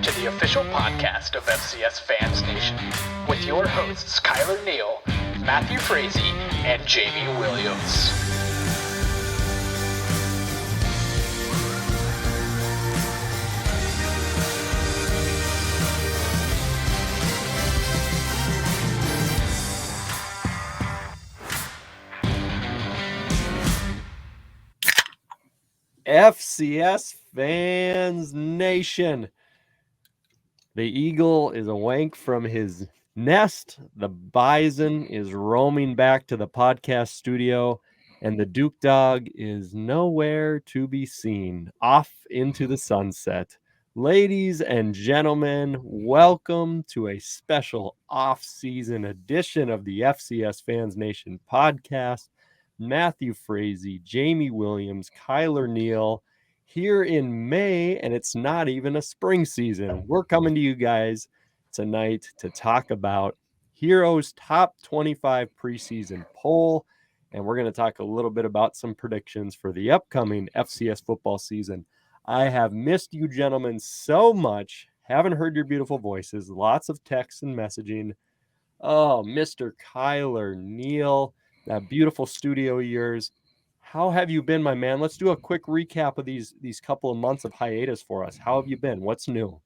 to the official podcast of FCS Fans Nation with your hosts Kyler Neal, Matthew Frazee, and Jamie Williams. FCS Fans Nation. The eagle is awake from his nest. The bison is roaming back to the podcast studio, and the Duke dog is nowhere to be seen, off into the sunset. Ladies and gentlemen, welcome to a special off-season edition of the FCS Fans Nation podcast. Matthew Frazee, Jamie Williams, Kyler Neal, here in May, and it's not even a spring season. We're coming to you guys tonight to talk about Heroes Top 25 preseason poll, and we're going to talk a little bit about some predictions for the upcoming FCS football season. I have missed you gentlemen so much. Haven't heard your beautiful voices. Lots of texts and messaging. Oh, Mr. Kyler Neal, that beautiful studio of yours. How have you been, my man? Let's do a quick recap of these couple of months of hiatus for us. How have you been? What's new?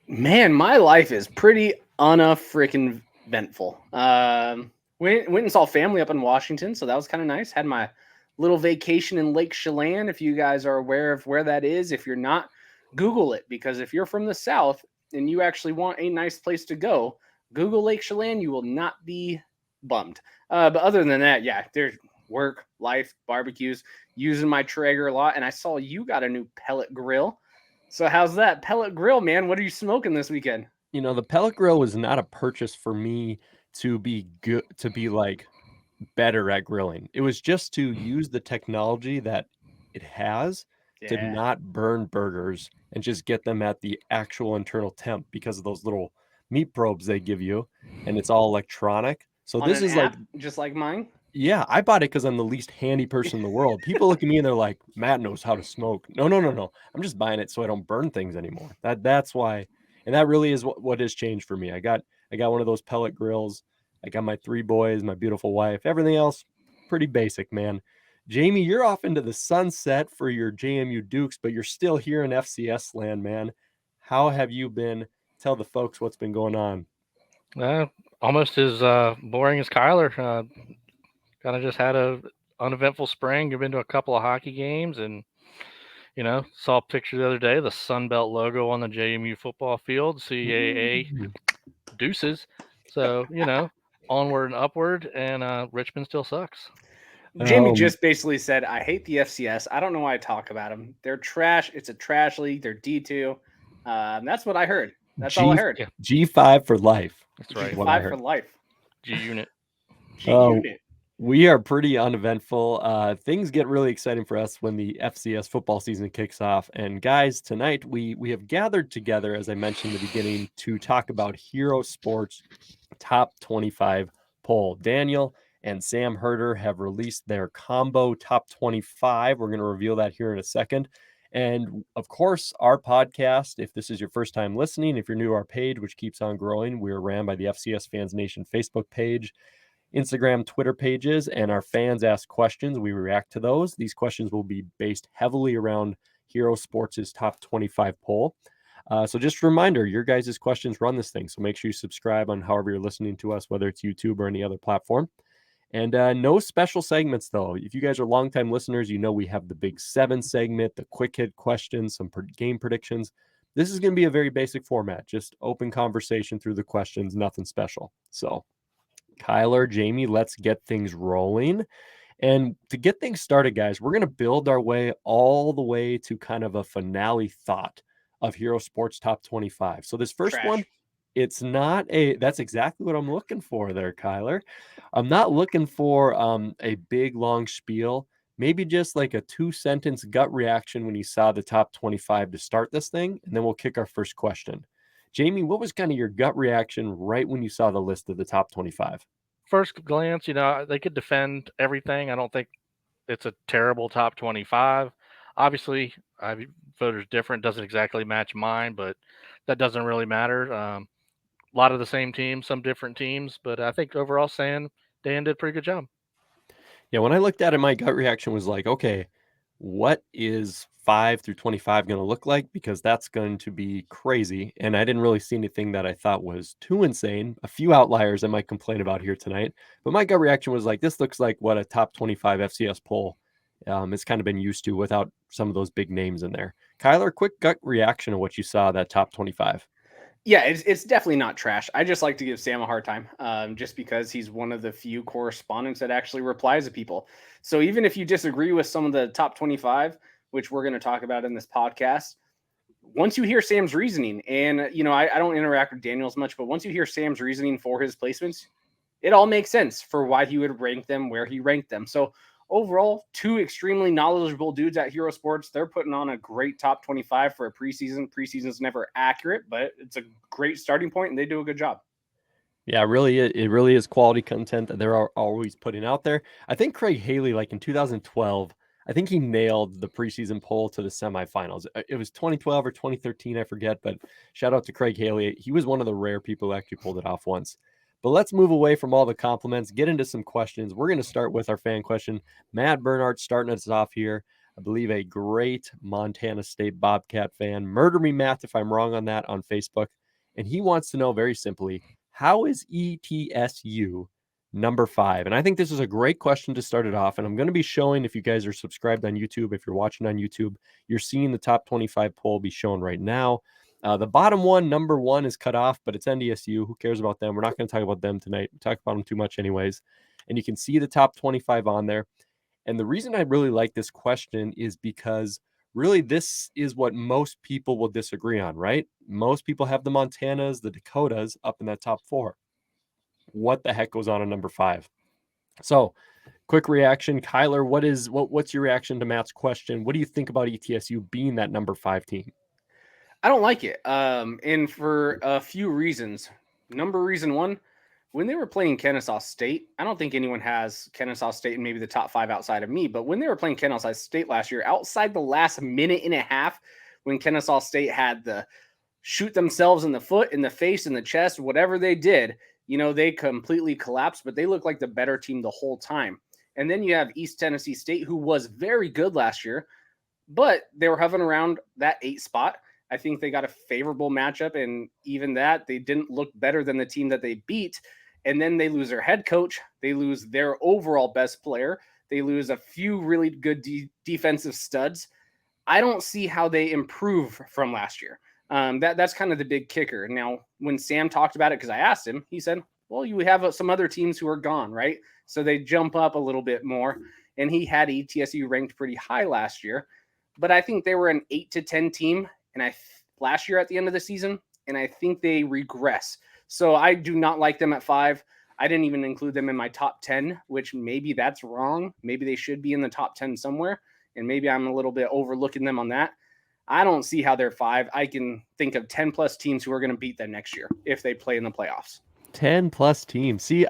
Man, my life is pretty freaking eventful. Went and saw family up in Washington, so that was kind of nice. Had my little vacation in Lake Chelan. If you guys are aware of where that is, if you're not, Google it, because if you're from the South and you actually want a nice place to go, Google Lake Chelan. You will not be bummed. But other than that, yeah, there's work, life, barbecues, using my Traeger a lot. And I saw you got a new pellet grill. So how's that pellet grill, man? What are you smoking this weekend? You know, the pellet grill was not a purchase for me to be good, to be like better at grilling. It was just to use the technology that it has to not burn burgers and just get them at the actual internal temp because of those little meat probes they give you, and it's all electronic. So On this an is app, like, just like mine. yeah, I bought it because I'm the least handy person in the world. People look at me and they're like, Matt knows how to smoke. No. I'm just buying it so I don't burn things anymore. That's why. And that really is what has changed for me. I got one of those pellet grills. I got my 3 boys, my beautiful wife, everything else pretty basic, man. Jamie, you're off into the sunset for your JMU Dukes, but you're still here in FCS land, man. How have you been? Tell the folks what's been going on. Almost as boring as Kyler. Kind of just had a uneventful spring. I've been to a couple of hockey games, and saw a picture the other day, the Sunbelt logo on the JMU football field, CAA deuces. So onward and upward, and Richmond still sucks. Jamie just basically said, I hate the FCS. I don't know why I talk about them. They're trash. It's a trash league. They're D2. That's what I heard. That's all I heard. Yeah. G5 for life. That's right. G5 for life. G unit. G unit. We are pretty uneventful. Things get really exciting for us when the FCS football season kicks off. And guys, tonight we have gathered together, as I mentioned in the beginning, to talk about Hero Sports Top 25 poll. Daniel and Sam Herder have released their combo Top 25. We're going to reveal that here in a second. And of course, our podcast, if this is your first time listening, if you're new to our page, which keeps on growing, we're ran by the FCS Fans Nation Facebook page, Instagram, Twitter pages, and our fans ask questions. We react to those. These questions will be based heavily around Hero Sports' Top 25 poll. So just a reminder, your guys' questions run this thing. So make sure you subscribe on however you're listening to us, whether it's YouTube or any other platform. And no special segments, though. If you guys are longtime listeners, you know we have the Big 7 segment, the quick hit questions, some game predictions. This is going to be a very basic format, just open conversation through the questions, nothing special. So Kyler, Jamie, let's get things rolling. And to get things started, guys, we're going to build our way all the way to kind of a finale thought of Hero Sports Top 25. So this first one, it's not that's exactly what I'm looking for there, Kyler. I'm not looking for a big, long spiel. Maybe just like a 2-sentence gut reaction when you saw the top 25 to start this thing, and then we'll kick our first question. Jamie, what was kind of your gut reaction right when you saw the list of the top 25? First glance, they could defend everything. I don't think it's a terrible top 25. Obviously, voters different, doesn't exactly match mine, but that doesn't really matter. A lot of the same teams, some different teams, but I think overall, Dan did a pretty good job. Yeah, when I looked at it, my gut reaction was like, okay, what is 5 through 25 going to look like? Because that's going to be crazy. And I didn't really see anything that I thought was too insane. A few outliers I might complain about here tonight. But my gut reaction was like, this looks like what a top 25 FCS poll has kind of been used to without some of those big names in there. Kyler, quick gut reaction of what you saw that top 25. Yeah, it's definitely not trash. I just like to give Sam a hard time, just because he's one of the few correspondents that actually replies to people. So even if you disagree with some of the top 25, which we're going to talk about in this podcast, once you hear Sam's reasoning, and I don't interact with Daniels much, but once you hear Sam's reasoning for his placements, it all makes sense for why he would rank them where he ranked them. So overall, two extremely knowledgeable dudes at Hero Sports. They're putting on a great top 25 for a preseason. Preseason's never accurate, but it's a great starting point, and they do a good job. Yeah, really, it really is quality content that they're always putting out there. I think Craig Haley, like in 2012, I think he nailed the preseason poll to the semifinals. It was 2012 or 2013, I forget, but shout out to Craig Haley. He was one of the rare people who actually pulled it off once. But let's move away from all the compliments, get into some questions. We're going to start with our fan question. Matt Bernhardt starting us off here. I believe a great Montana State Bobcat fan. Murder me, Matt, if I'm wrong on that on Facebook. And he wants to know very simply, how is ETSU number 5? And I think this is a great question to start it off. And I'm going to be showing, if you guys are subscribed on YouTube, if you're watching on YouTube, you're seeing the top 25 poll be shown right now. The bottom one, number 1, is cut off, but it's NDSU. Who cares about them? We're not going to talk about them tonight. We talk about them too much anyways. And you can see the top 25 on there. And the reason I really like this question is because really this is what most people will disagree on, right? Most people have the Montanas, the Dakotas up in that top 4. What the heck goes on in number 5? So quick reaction, Kyler, what's your reaction to Matt's question? What do you think about ETSU being that number 5 team? I don't like it. And for a few reasons. Reason 1, when they were playing Kennesaw State, I don't think anyone has Kennesaw State in maybe the top 5 outside of me, but when they were playing Kennesaw State last year, outside the last minute and a half, when Kennesaw State had the shoot themselves in the foot, in the face, in the chest, whatever they did, they completely collapsed, but they looked like the better team the whole time. And then you have East Tennessee State, who was very good last year, but they were hovering around that 8 spot. I think they got a favorable matchup, and even that, they didn't look better than the team that they beat. And then they lose their head coach. They lose their overall best player. They lose a few really good defensive studs. I don't see how they improve from last year. That's kind of the big kicker. Now, when Sam talked about it, because I asked him, he said, well, you have some other teams who are gone, right? So they jump up a little bit more. And he had ETSU ranked pretty high last year. But I think they were an 8 to 10 team. And last year at the end of the season, and I think they regress. So I do not like them at 5. I didn't even include them in my top 10, which maybe that's wrong. Maybe they should be in the top 10 somewhere, and maybe I'm a little bit overlooking them on that. I don't see how they're 5. I can think of 10 plus teams who are going to beat them next year if they play in the playoffs. 10 plus teams. See,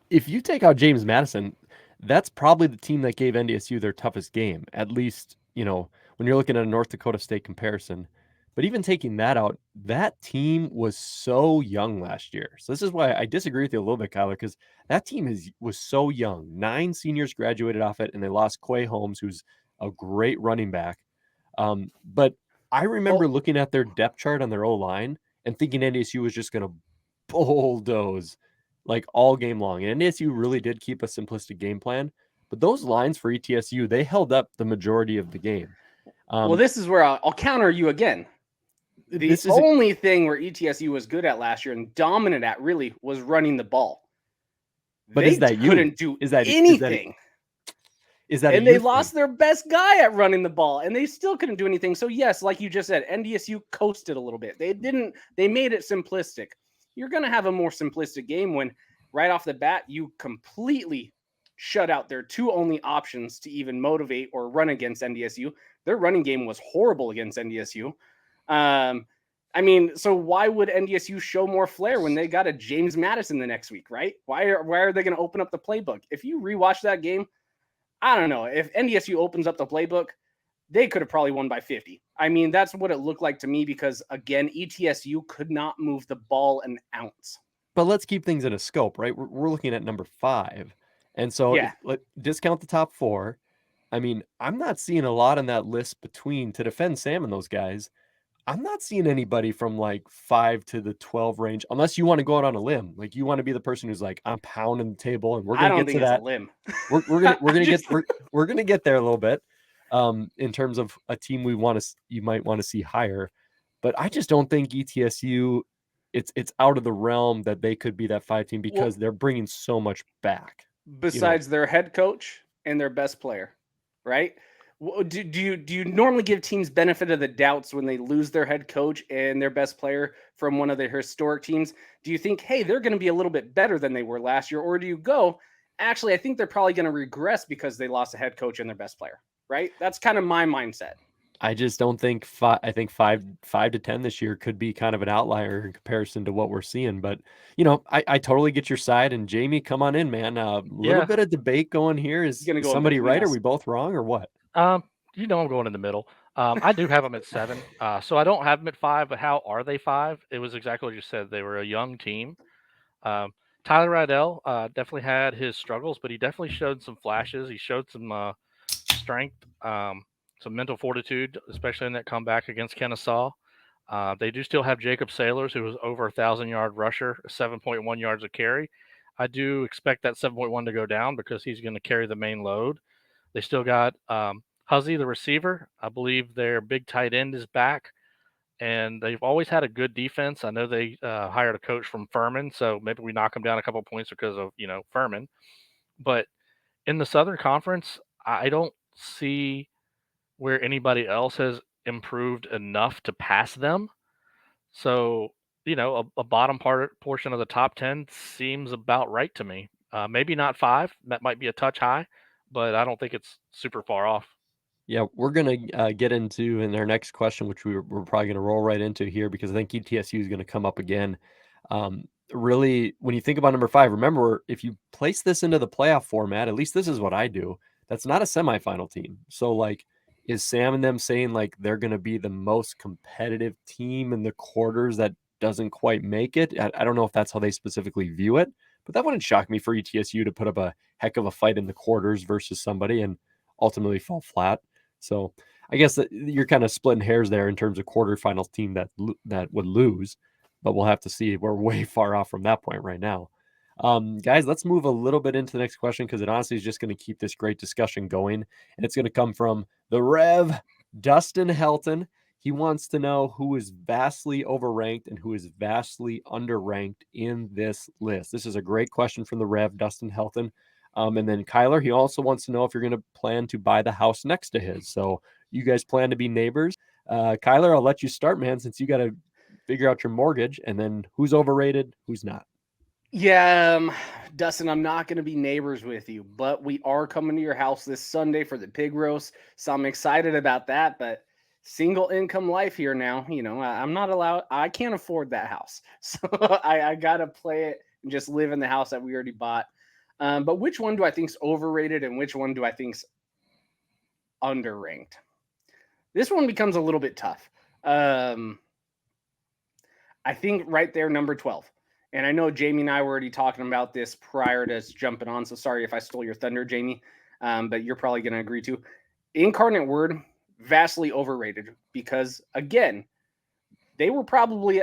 if you take out James Madison, that's probably the team that gave NDSU their toughest game, at least, when you're looking at a North Dakota State comparison. But even taking that out, that team was so young last year. So this is why I disagree with you a little bit, Kyler, because that team was so young. 9 seniors graduated off it, and they lost Quay Holmes, who's a great running back. But I remember looking at their depth chart on their O-line and thinking NDSU was just going to bulldoze like all game long. And NDSU really did keep a simplistic game plan. But those lines for ETSU, they held up the majority of the game. Well, this is where I'll counter you again. The only thing where ETSU was good at last year and dominant at really was running the ball. But they couldn't do anything. They lost their best guy at running the ball, and they still couldn't do anything. So yes, like you just said, NDSU coasted a little bit. They made it simplistic. You're going to have a more simplistic game when right off the bat, you completely shut out their 2 only options to even motivate or run against NDSU. Their running game was horrible against NDSU. So why would NDSU show more flair when they got a James Madison the next week, right? Why are they going to open up the playbook? If you rewatch that game, I don't know. If NDSU opens up the playbook, they could have probably won by 50. I mean, that's what it looked like to me because, again, ETSU could not move the ball an ounce. But let's keep things in a scope, right? We're looking at number 5. And so Yeah. discount the top 4. I mean, I'm not seeing a lot on that list between, to defend Sam and those guys, I'm not seeing anybody from like 5 to the 12 range, unless you want to go out on a limb. Like you want to be the person who's like, I'm pounding the table, and we're I gonna don't get think to it's that. a limb. We're gonna get there a little bit, in terms of a team you might want to see higher. But I just don't think ETSU, it's out of the realm that they could be that 5 team because they're bringing so much back. Besides their head coach and their best player, right? Do you normally give teams benefit of the doubts when they lose their head coach and their best player from one of their historic teams? Do you think, hey, they're going to be a little bit better than they were last year? Or do you go, actually, I think they're probably going to regress because they lost a head coach and their best player, right? That's kind of my mindset. I just don't think I think 5 to 10 this year could be kind of an outlier in comparison to what we're seeing. But, I totally get your side. And Jamie, come on in, man. Little bit of debate going here. Is Gonna go somebody right? us. Are we both wrong or what? I'm going in the middle. I do have them at 7. So I don't have them at 5, but how are they 5? It was exactly what you said. They were a young team. Tyler Riddell definitely had his struggles, but he definitely showed some flashes. He showed some strength, some mental fortitude, especially in that comeback against Kennesaw. They do still have Jacob Sailors, who was over 1,000-yard rusher, 7.1 yards a carry. I do expect that 7.1 to go down because he's going to carry the main load. They still got Huzzy, the receiver. I believe their big tight end is back, and they've always had a good defense. I know they hired a coach from Furman, so maybe we knock them down a couple points because of Furman. But in the Southern Conference, I don't see where anybody else has improved enough to pass them. So, a bottom portion of the top 10 seems about right to me. Maybe not 5. That might be a touch high, but I don't think it's super far off. Yeah, we're going to get into in our next question, which we're probably going to roll right into here because I think ETSU is going to come up again. Really, when you think about number 5, remember, if you place this into the playoff format, at least this is what I do, that's not a semifinal team. So, like, is Sam and them saying, like, they're going to be the most competitive team in the quarters that doesn't quite make it? I don't know if that's how they specifically view it, but that wouldn't shock me for ETSU to put up a heck of a fight in the quarters versus somebody and ultimately fall flat. So I guess that you're kind of splitting hairs there in terms of quarterfinals team that would lose, but we'll have to see. We're way far off from that point right now. Guys, let's move a little bit into the next question because it honestly is just going to keep this great discussion going. And it's going to come from the Rev, Dustin Helton. He wants to know who is vastly overranked and who is vastly underranked in this list. This is a great question from the Rev, Dustin Helton. And then Kyler, he also wants to know if you're going to plan to buy the house next to his. So you guys plan to be neighbors. Kyler, I'll let you start, man, since you got to figure out your mortgage and then who's overrated, who's not. Yeah, Dustin, I'm not going to be neighbors with you, but we are coming to your house this Sunday for the pig roast. So I'm excited about that. But single income life here now, I'm not allowed. I can't afford that house. So I got to play it and just live in the house that we already bought. But which one do I think is overrated and which one do I think is underranked? This one becomes a little bit tough. I think right there, number 12. And I know Jamie and I were already talking about this prior to us jumping on, so sorry if I stole your thunder, Jamie, but you're probably going to agree too. Incarnate Word, vastly overrated because, again, they were probably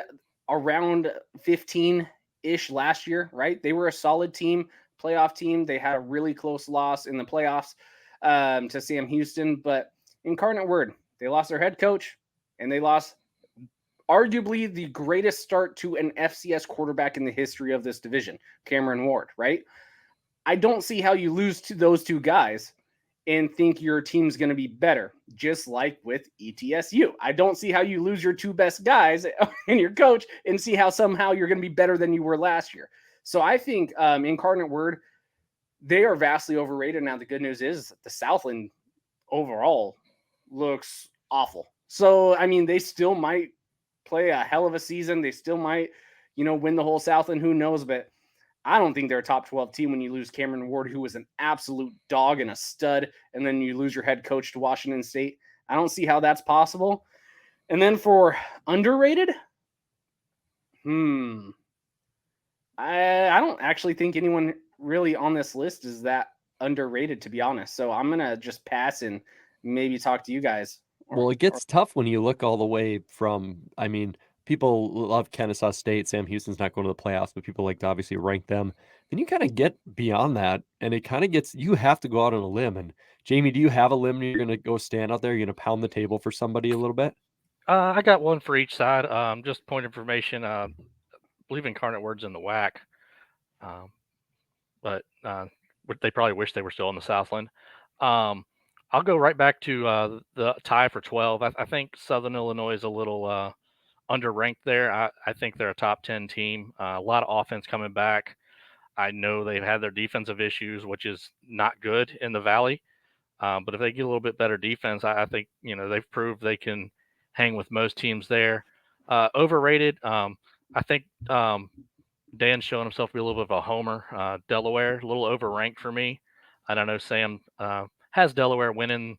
around 15-ish last year, right? They were a solid team, playoff team. They had a really close loss in the playoffs to Sam Houston, but Incarnate Word, they lost their head coach and they lost arguably the greatest start to an FCS quarterback in the history of this division, Cameron Ward, right? I don't see how you lose to those two guys and think your team's going to be better, just like with ETSU. I don't see how you lose your two best guys and your coach and see how somehow you're going to be better than you were last year. So I think Incarnate Word, they are vastly overrated. Now, the good news is the Southland overall looks awful. So, I mean, they still might play a hell of a season. They still might, win the whole Southland. Who knows? But I don't think they're a top 12 team when you lose Cameron Ward, who was an absolute dog and a stud, and then you lose your head coach to Washington State. I don't see how that's possible. And then for underrated, I don't actually think anyone really on this list is that underrated, to be honest. So I'm gonna just pass and maybe talk to you guys. Well, it gets tough when you look all the way from, I mean, people love Kennesaw State. Sam Houston's not going to the playoffs, but people like to obviously rank them. Then you kind of get beyond that, and it kind of gets, you have to go out on a limb. And Jamie, do you have a limb you're going to go stand out there? You're going to pound the table for somebody a little bit? I got one for each side. Just point information. I believe Incarnate Word's in the WAC, but they probably wish they were still in the Southland. I'll go right back to the tie for 12. I think Southern Illinois is a little underranked there. I think they're a top 10 team. A lot of offense coming back. I know they've had their defensive issues, which is not good in the Valley. But if they get a little bit better defense, I think, they've proved they can hang with most teams there. Overrated, I think Dan's showing himself to be a little bit of a homer. Delaware, a little overranked for me. I don't know, Sam has Delaware winning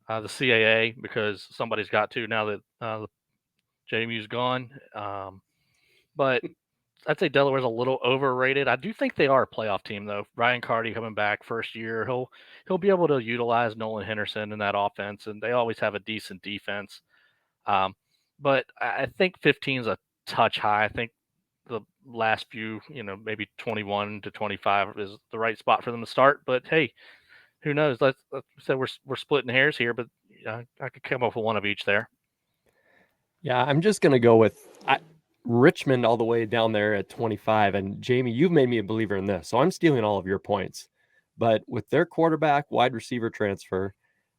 the CAA because somebody's got to now that JMU's gone. But I'd say Delaware's a little overrated. I do think they are a playoff team, though. Ryan Carty coming back first year, he'll be able to utilize Nolan Henderson in that offense, and they always have a decent defense. But I think 15 is a touch high. I think the last few, maybe 21 to 25 is the right spot for them to start. But hey, who knows? Let's say we're splitting hairs here, but I could come up with one of each there. Yeah, I'm just going to go with Richmond all the way down there at 25. And Jamie, you've made me a believer in this. So I'm stealing all of your points. But with their quarterback, wide receiver transfer,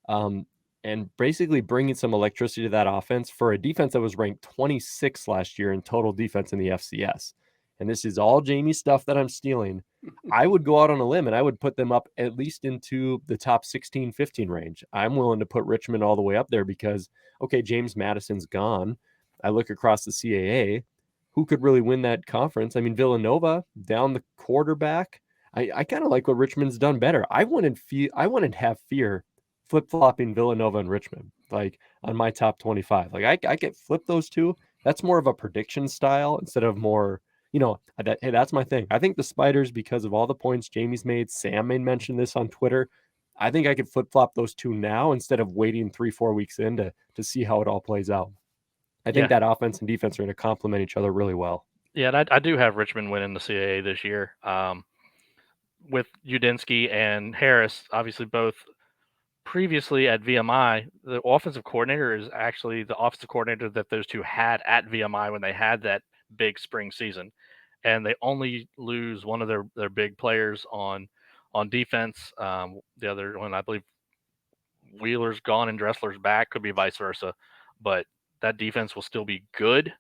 and basically bringing some electricity to that offense for a defense that was ranked 26th last year in total defense in the FCS. And this is all Jamie stuff that I'm stealing. I would go out on a limb and I would put them up at least into the top 16, 15 range. I'm willing to put Richmond all the way up there because, okay, James Madison's gone. I look across the CAA. Who could really win that conference? I mean, Villanova down the quarterback. I kind of like what Richmond's done better. I wouldn't have fear flip-flopping Villanova and Richmond, like on my top 25. Like I could flip those two. That's more of a prediction style instead of more, hey, that's my thing. I think the Spiders, because of all the points Jamie's made, Sam made mention this on Twitter. I think I could flip-flop those two now instead of waiting 3-4 weeks in to see how it all plays out. I think that offense and defense are going to complement each other really well. Yeah, and I do have Richmond winning the CAA this year. With Udinsky and Harris, obviously both previously at VMI, the offensive coordinator is actually the offensive coordinator that those two had at VMI when they had that big spring season. And they only lose one of their big players on defense. The other one, I believe, Wheeler's gone and Dressler's back, could be vice versa. But that defense will still be good.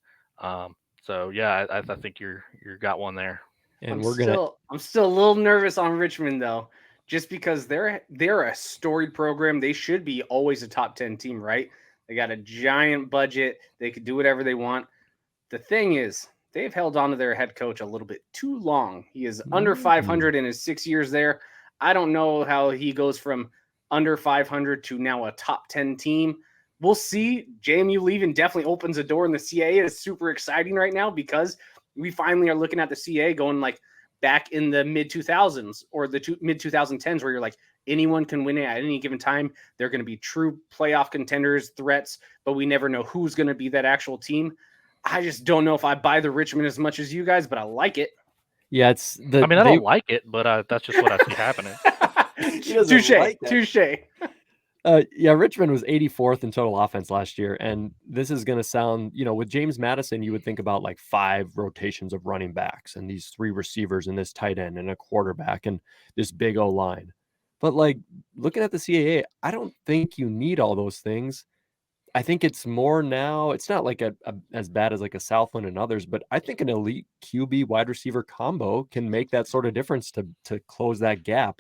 So yeah, I think you're got one there. And I'm still a little nervous on Richmond though, just because they're a storied program. They should be always a top 10 team, right? They got a giant budget. They could do whatever they want. The thing is, they've held on to their head coach a little bit too long. He is under 500 in his 6 years there. I don't know how he goes from under 500 to now a top 10 team. We'll see. JMU leaving definitely opens a door in the CAA. It's super exciting right now because we finally are looking at the CAA going like back in the mid 2000s or the mid 2010s where you're like, anyone can win it at any given time. They're going to be true playoff contenders, threats, but we never know who's going to be that actual team. I just don't know if I buy the Richmond as much as you guys, but I like it. Yeah, I don't like it, but that's just what I see happening. Touche. Yeah, Richmond was 84th in total offense last year. And this is going to sound, with James Madison, you would think about like 5 rotations of running backs and these 3 receivers and this tight end and a quarterback and this big O line. But like looking at the CAA, I don't think you need all those things. I think it's more now. It's not like as bad as like a Southland and others, but I think an elite QB wide receiver combo can make that sort of difference to close that gap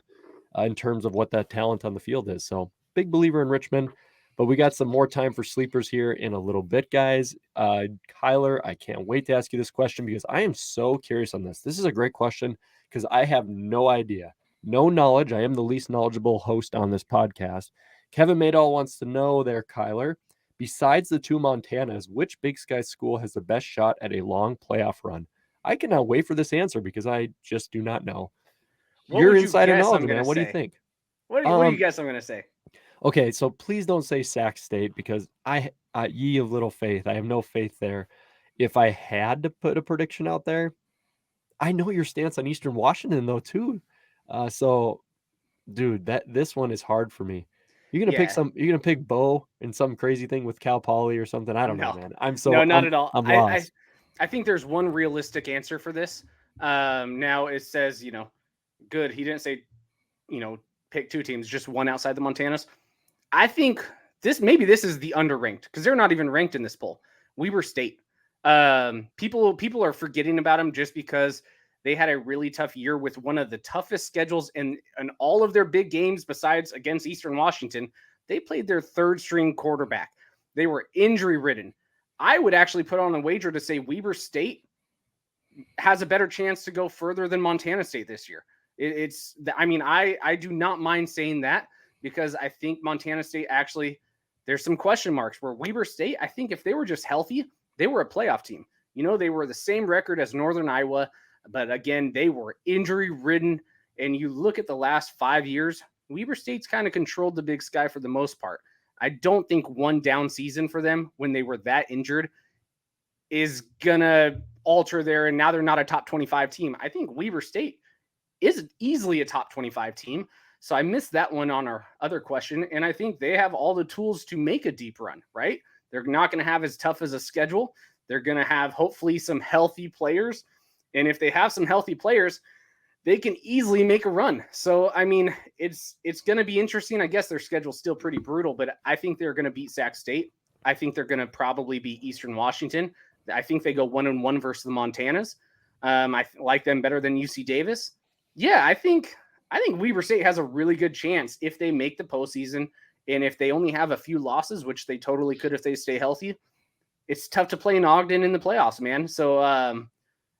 in terms of what that talent on the field is. So big believer in Richmond, but we got some more time for sleepers here in a little bit, guys. Kyler, I can't wait to ask you this question because I am so curious on this. This is a great question because I have no idea, no knowledge. I am the least knowledgeable host on this podcast. Kevin Maydall wants to know there, Kyler, besides the two Montanas, which Big Sky school has the best shot at a long playoff run? I cannot wait for this answer because I just do not know. What Your would you insider guess I'm knowledge, gonna man. What do you say? think? What do you guess I'm going to say? Okay, so please don't say Sac State because ye of little faith. I have no faith there. If I had to put a prediction out there, I know your stance on Eastern Washington though too. So, dude, this one is hard for me. You're gonna pick Bo and some crazy thing with Cal Poly or something. I don't know, man. No, not at all. I'm lost. I think there's one realistic answer for this. Now it says, good. He didn't say, pick two teams, just one outside the Montanas. I think this is the underranked because they're not even ranked in this poll. Weber State. People are forgetting about them just because they had a really tough year with one of the toughest schedules in all of their big games besides against Eastern Washington. They played their third string quarterback. They were injury ridden. I would actually put on a wager to say Weber State has a better chance to go further than Montana State this year. I do not mind saying that because I think Montana State actually, there's some question marks where Weber State, I think if they were just healthy, they were a playoff team. They were the same record as Northern Iowa, but again, they were injury ridden. And you look at the last 5 years, Weber State's kind of controlled the Big Sky for the most part. I don't think one down season for them when they were that injured is going to alter and now they're not a top 25 team. I think Weber State is easily a top 25 team. So I missed that one on our other question. And I think they have all the tools to make a deep run, right? They're not going to have as tough as a schedule. They're going to have hopefully some healthy players. And if they have some healthy players, they can easily make a run. So, it's going to be interesting. I guess their schedule's still pretty brutal, but I think they're going to beat Sac State. I think they're going to probably beat Eastern Washington. I think they go 1-1 versus the Montanas. I like them better than UC Davis. Yeah, I think Weber State has a really good chance if they make the postseason and if they only have a few losses, which they totally could if they stay healthy. It's tough to play in Ogden in the playoffs, man. So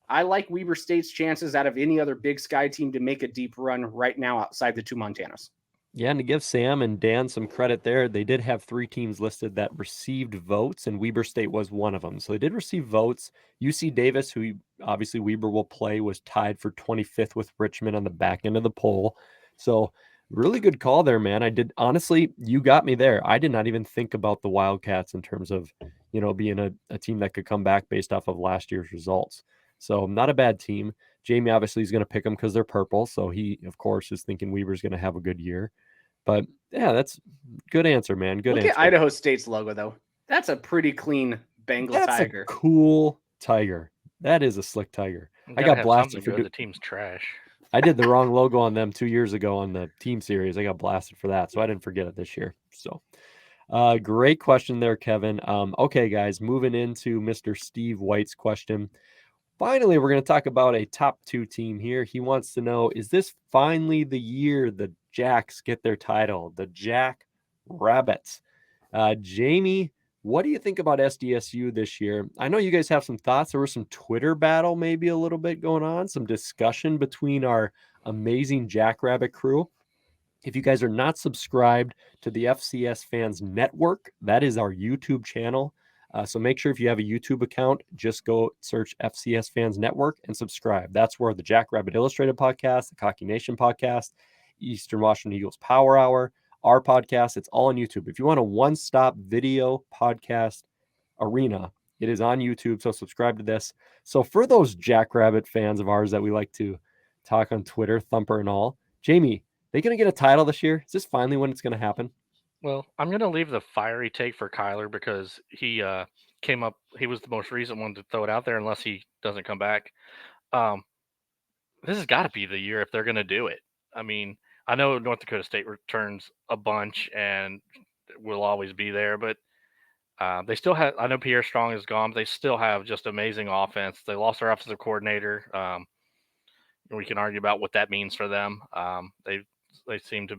I like Weber State's chances out of any other Big Sky team to make a deep run right now outside the two Montanas. Yeah, and to give Sam and Dan some credit there, they did have 3 teams listed that received votes, and Weber State was one of them. So they did receive votes. UC Davis, who obviously Weber will play, was tied for 25th with Richmond on the back end of the poll. So really good call there, man. Honestly, you got me there. I did not even think about the Wildcats in terms of, being a team that could come back based off of last year's results. So not a bad team. Jamie obviously is going to pick them because they're purple. So he, of course, is thinking Weber's going to have a good year. But yeah, that's good answer, man. Good answer. Look at Idaho State's logo, though. That's a pretty clean Bengal tiger. That's a cool tiger. That is a slick tiger. I got blasted for the team's trash. I did the wrong logo on them 2 years ago on the team series. I got blasted for that, so I didn't forget it this year. So, great question there, Kevin. Okay, guys, moving into Mr. Steve White's question. Finally, we're going to talk about a top 2 team here. He wants to know, is this finally the year the Jacks get their title, the Jack Rabbits? Jamie, what do you think about SDSU this year? I know you guys have some thoughts. There was some Twitter battle maybe a little bit going on, some discussion between our amazing Jackrabbit crew. If you guys are not subscribed to the FCS Fans Network, that is our YouTube channel. So make sure if you have a YouTube account, just go search FCS Fans Network and subscribe. That's where the Jackrabbit Illustrated podcast, the Cocky Nation podcast, Eastern Washington Eagles Power Hour, our podcast, it's all on YouTube. If you want a one-stop video podcast arena, it is on YouTube. So subscribe to this. So for those Jackrabbit fans of ours that we like to talk on Twitter, Thumper and all, Jamie, they going to get a title this year? Is this finally when it's going to happen? Well, I'm going to leave the fiery take for Kyler because he came up. He was the most recent one to throw it out there unless he doesn't come back. This has got to be the year if they're going to do it. I know North Dakota State returns a bunch and will always be there, but they still have – I know Pierre Strong is gone, but they still have just amazing offense. They lost their offensive coordinator. We can argue about what that means for them. They seem to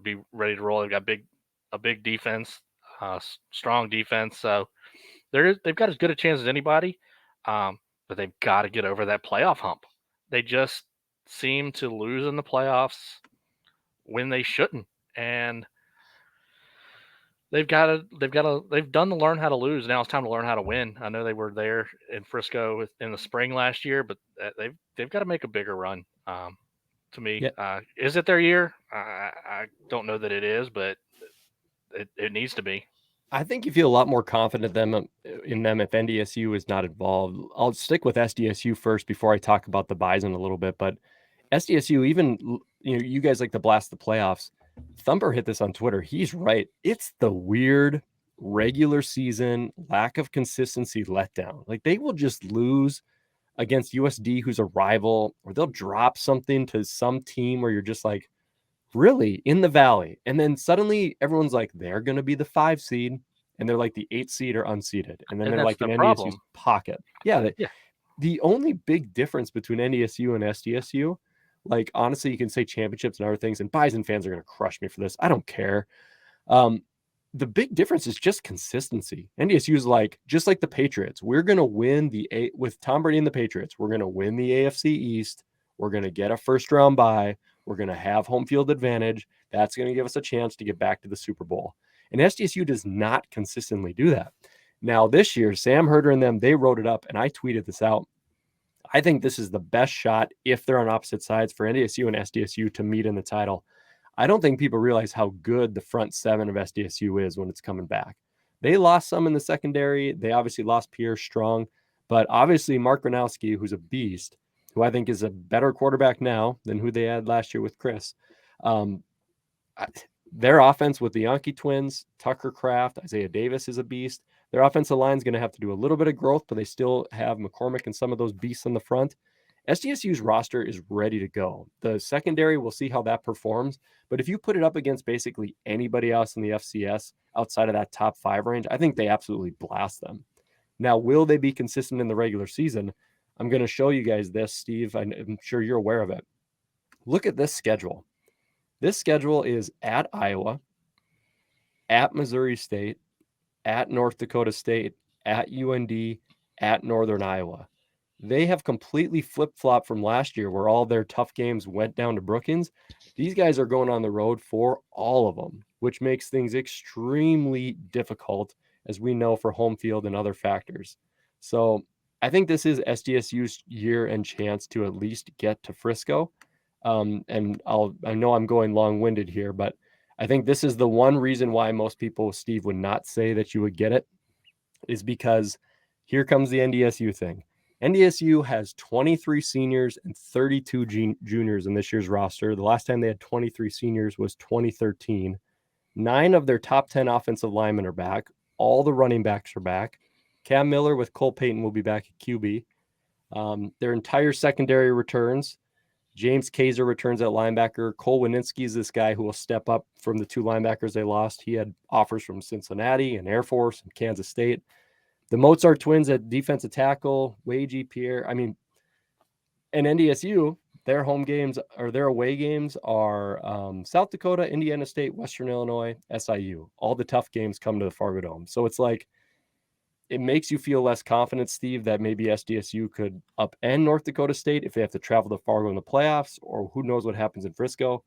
be ready to roll. They've got a big defense, strong defense. So they've got as good a chance as anybody, but they've got to get over that playoff hump. They just seem to lose in the playoffs when they shouldn't. And They've done the learn how to lose. Now it's time to learn how to win. I know they were there in Frisco in the spring last year, but they've got to make a bigger run. To me, is it their year? I don't know that it is, but it needs to be. I think you feel a lot more confident in them if NDSU is not involved. I'll stick with SDSU first before I talk about the Bison a little bit. But SDSU, even you guys like to blast the playoffs. Thumper hit this on Twitter. He's right. It's the weird regular season lack of consistency letdown. Like they will just lose against USD, who's a rival, or they'll drop something to some team where you're just like, really in the valley, and then suddenly everyone's like they're going to be the 5 seed and they're like the 8 seed or unseeded, and then they're like in NDSU's pocket. The only big difference between NDSU and SDSU, like honestly you can say championships and other things, and Bison fans are going to crush me for this, I don't care, the big difference is just consistency. NDSU is like, just like the Patriots, we're going to win with Tom Brady and the Patriots, we're going to win the AFC East, we're going to get a first round bye, we're going to have home field advantage. That's going to give us a chance to get back to the Super Bowl. And SDSU does not consistently do that. Now, this year, Sam Herder and them, they wrote it up, and I tweeted this out. I think this is the best shot, if they're on opposite sides, for NDSU and SDSU to meet in the title. I don't think people realize how good the front 7 of SDSU is when it's coming back. They lost some in the secondary. They obviously lost Pierre Strong, but obviously Mark Gronowski, who's a beast, who I think is a better quarterback now than who they had last year with Chris. Their offense with the Yankee twins, Tucker Kraft, Isaiah Davis is a beast. Their offensive line is going to have to do a little bit of growth, but they still have McCormick and some of those beasts in the front. SDSU's roster is ready to go. The secondary, we'll see how that performs. But if you put it up against basically anybody else in the FCS outside of that top 5 range, I think they absolutely blast them. Now, will they be consistent in the regular season? I'm going to show you guys this, Steve. I'm sure you're aware of it. Look at this schedule. This schedule is at Iowa, at Missouri State, at North Dakota State, at UND, at Northern Iowa. They have completely flip-flopped from last year where all their tough games went down to Brookings. These guys are going on the road for all of them, which makes things extremely difficult, as we know, for home field and other factors. So I think this is SDSU's year and chance to at least get to Frisco. And I know I'm going long-winded here, but I think this is the one reason why most people, Steve, would not say that you would get it, is because here comes the NDSU thing. NDSU has 23 seniors and 32 juniors in this year's roster. The last time they had 23 seniors was 2013. 9 of their top 10 offensive linemen are back. All the running backs are back. Cam Miller with Cole Payton will be back at QB. Their entire secondary returns. James Kaiser returns at linebacker. Cole Wininski is this guy who will step up from the 2 linebackers they lost. He had offers from Cincinnati and Air Force and Kansas State. The Mozart twins at defensive tackle, Wagey, Pierre. I mean, and NDSU, their home games or their away games are South Dakota, Indiana State, Western Illinois, SIU. All the tough games come to the Fargo Dome. So it's like, it makes you feel less confident, Steve, that maybe SDSU could upend North Dakota State if they have to travel to Fargo in the playoffs, or who knows what happens in Frisco.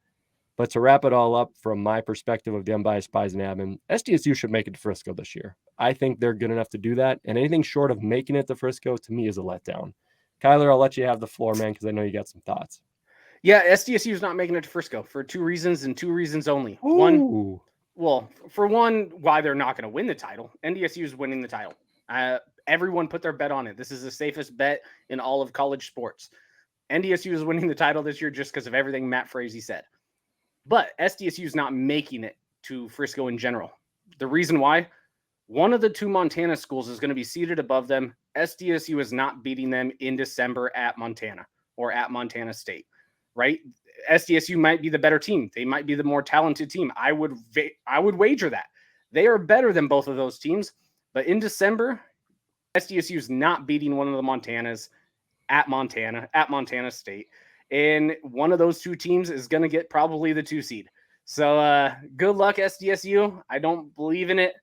But to wrap it all up, from my perspective of the unbiased Bison admin, SDSU should make it to Frisco this year. I think they're good enough to do that, and anything short of making it to Frisco, to me, is a letdown. Kyler, I'll let you have the floor, man, because I know you got some thoughts. Yeah, SDSU is not making it to Frisco for 2 reasons and 2 reasons only. Ooh. For one, why they're not going to win the title. NDSU is winning the title. Everyone put their bet on it. This is the safest bet in all of college sports. NDSU is winning the title this year just because of everything Matt Frazee said. But SDSU is not making it to Frisco in general. The reason why, one of the 2 Montana schools is going to be seated above them. SDSU is not beating them in December at Montana or at Montana State, right? SDSU might be the better team. They might be the more talented team. I would wager that. They are better than both of those teams. But in December, SDSU is not beating one of the Montanas at Montana State. And one of those 2 teams is going to get probably the 2 seed. So good luck, SDSU. I don't believe in it,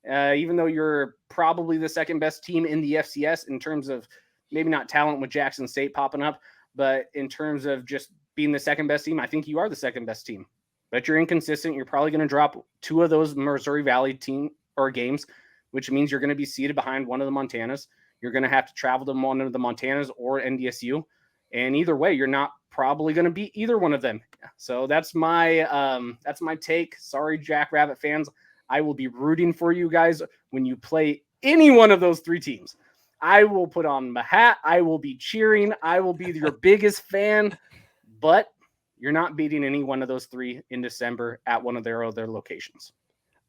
even though you're probably the second best team in the FCS in terms of maybe not talent with Jackson State popping up, but in terms of just being the second best team, I think you are the second best team. but you're inconsistent. You're probably going to drop 2 of those Missouri Valley games, which means you're going to be seated behind one of the Montanas. You're going to have to travel to one of the Montanas or NDSU. And either way, you're not probably going to beat either one of them. So that's my take. Sorry, Jackrabbit fans. I will be rooting for you guys when you play any one of those 3 teams. I will put on my hat. I will be cheering. I will be your biggest fan. But you're not beating any one of those 3 in December at one of their other locations.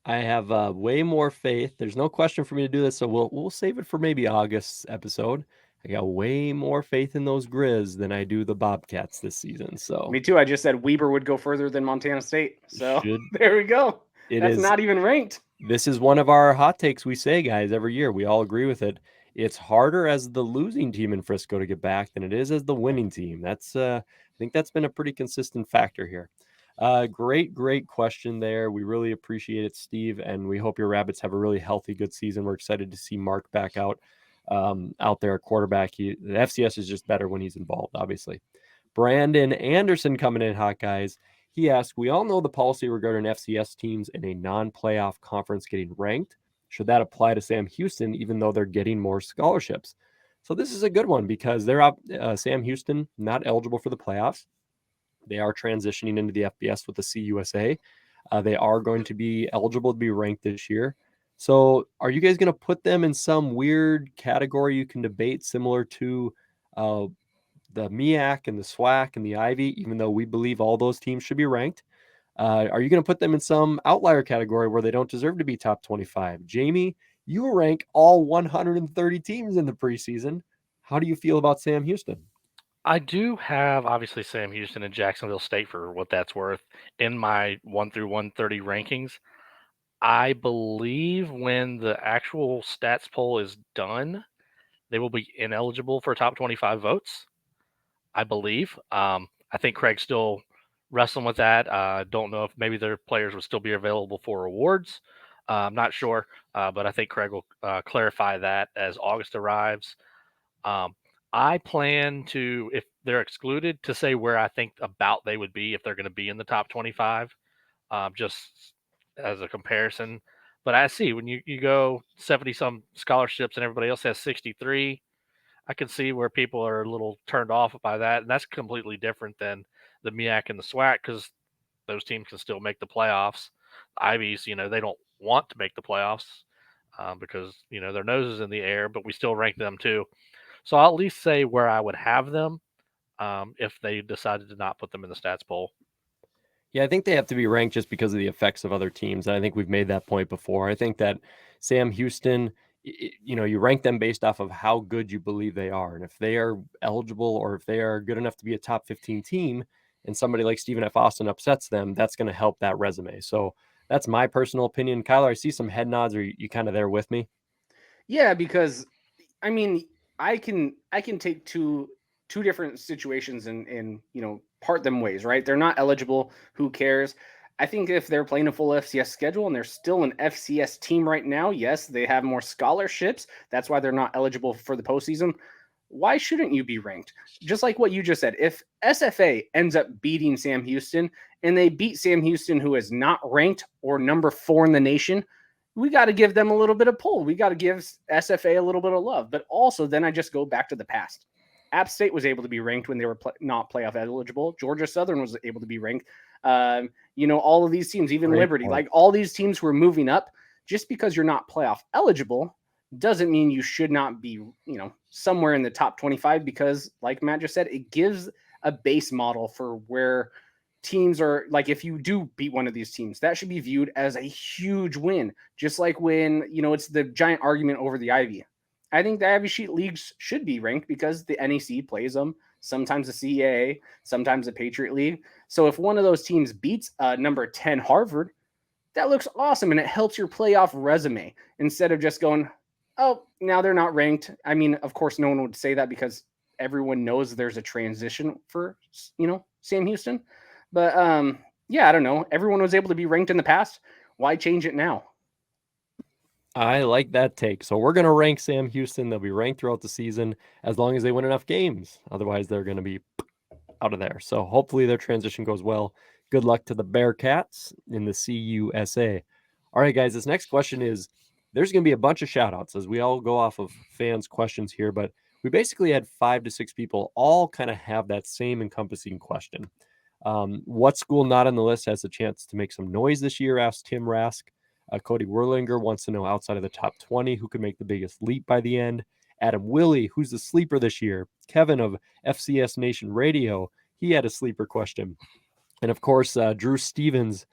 I have way more faith. There's no question for me to do this, so we'll save it for maybe August's episode. I got way more faith in those Grizz than I do the Bobcats this season. So me too. I just said Weber would go further than Montana State. So there we go. That's not even ranked. This is one of our hot takes we say, guys, every year. We all agree with it. It's harder as the losing team in Frisco to get back than it is as the winning team. That's I think that's been a pretty consistent factor here. Great question there. We really appreciate it, Steve, and we hope your Rabbits have a really healthy, good season. We're excited to see Mark back out there at quarterback. The FCS is just better when he's involved, obviously. Brandon Anderson coming in hot, guys. He asked, we all know the policy regarding FCS teams in a non-playoff conference getting ranked. Should that apply to Sam Houston, even though they're getting more scholarships? So this is a good one because they're up. Sam Houston not eligible for the playoffs. They are transitioning into the FBS with the CUSA. They are going to be eligible to be ranked this year. So are you guys going to put them in some weird category you can debate similar to the MEAC and the SWAC and the Ivy, even though we believe all those teams should be ranked? Are you going to put them in some outlier category where they don't deserve to be top 25? Jamie, you rank all 130 teams in the preseason. How do you feel about Sam Houston? I do have, obviously, Sam Houston and Jacksonville State, for what that's worth, in my 1 through 130 rankings. I believe when the actual stats poll is done, they will be ineligible for top 25 votes, I believe. I think Craig's still wrestling with that. Don't know if maybe their players would still be available for awards. I'm not sure, but I think Craig will clarify that as August arrives. I plan to, if they're excluded, to say where I think about they would be if they're going to be in the top 25, just as a comparison. But I see when you go 70-some scholarships and everybody else has 63, I can see where people are a little turned off by that. And that's completely different than the MEAC and the SWAC because those teams can still make the playoffs. The Ivies, they don't want to make the playoffs because, their nose is in the air, but we still rank them too. So I'll at least say where I would have them if they decided to not put them in the stats poll. Yeah, I think they have to be ranked just because of the effects of other teams. And I think we've made that point before. I think that Sam Houston, you rank them based off of how good you believe they are. And if they are eligible or if they are good enough to be a top 15 team and somebody like Stephen F. Austin upsets them, that's going to help that resume. So that's my personal opinion. Kyler, I see some head nods. Are you kind of there with me? Yeah, because, I can take two different situations and part them ways, right? They're not eligible. Who cares? I think if they're playing a full FCS schedule and they're still an FCS team right now, yes, they have more scholarships. That's why they're not eligible for the postseason. Why shouldn't you be ranked? Just like what you just said, if SFA ends up beating Sam Houston and they beat Sam Houston, who is not ranked or number 4 in the nation, we got to give them a little bit of pull. We got to give SFA a little bit of love. But also, then I just go back to the past. App State was able to be ranked when they were not playoff eligible. Georgia Southern was able to be ranked. All of these teams, even Great Liberty, point. like all these teams who are moving up, just because you're not playoff eligible doesn't mean you should not be, somewhere in the top 25 because, like Matt just said, it gives a base model for where teams are. Like if you do beat one of these teams, that should be viewed as a huge win. Just like when, it's the giant argument over the Ivy. I think the Ivy Sheet leagues should be ranked because the NEC plays them, sometimes the CAA, sometimes the Patriot League. So if one of those teams beats number 10 Harvard, that looks awesome and it helps your playoff resume instead of just going, oh, now they're not ranked. I mean, of course, no one would say that because everyone knows there's a transition for, Sam Houston. But I don't know. Everyone was able to be ranked in the past. Why change it now? I like that take. So we're going to rank Sam Houston. They'll be ranked throughout the season as long as they win enough games. Otherwise, they're going to be out of there. So hopefully their transition goes well. Good luck to the Bearcats in the CUSA. All right, guys, this next question is, there's going to be a bunch of shout outs as we all go off of fans' questions here, but we basically had 5 to 6 people all kind of have that same encompassing question. What school not on the list has a chance to make some noise this year? Asked Tim Rask. Cody Werlinger wants to know, outside of the top 20, who could make the biggest leap by the end. Adam Willie, who's the sleeper this year? Kevin of FCS Nation Radio, he had a sleeper question. And of course, Drew Stevens.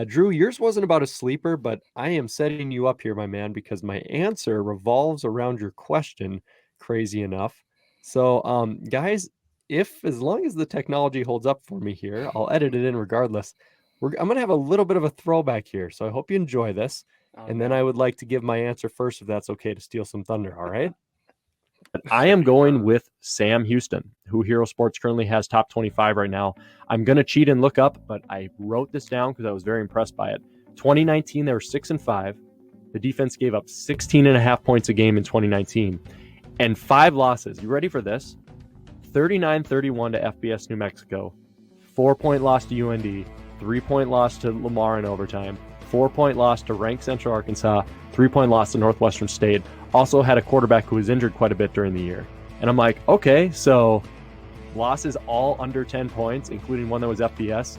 Drew, yours wasn't about a sleeper, but I am setting you up here, my man, because my answer revolves around your question, crazy enough. So, guys, as long as the technology holds up for me here, I'll edit it in regardless. I'm going to have a little bit of a throwback here, so I hope you enjoy this. And then I would like to give my answer first, if that's okay, to steal some thunder, all right? I am going with Sam Houston, who Hero Sports currently has top 25 right now. I'm going to cheat and look up, but I wrote this down because I was very impressed by it. 2019, they were 6-5. The defense gave up 16.5 points a game in 2019 and 5 losses. You ready for this? 39-31 to FBS New Mexico, 4-point loss to UND, 3-point loss to Lamar in overtime, 4-point loss to ranked Central Arkansas, 3-point loss to Northwestern State. Also had a quarterback who was injured quite a bit during the year. And I'm like, okay, so losses all under 10 points, including one that was FBS,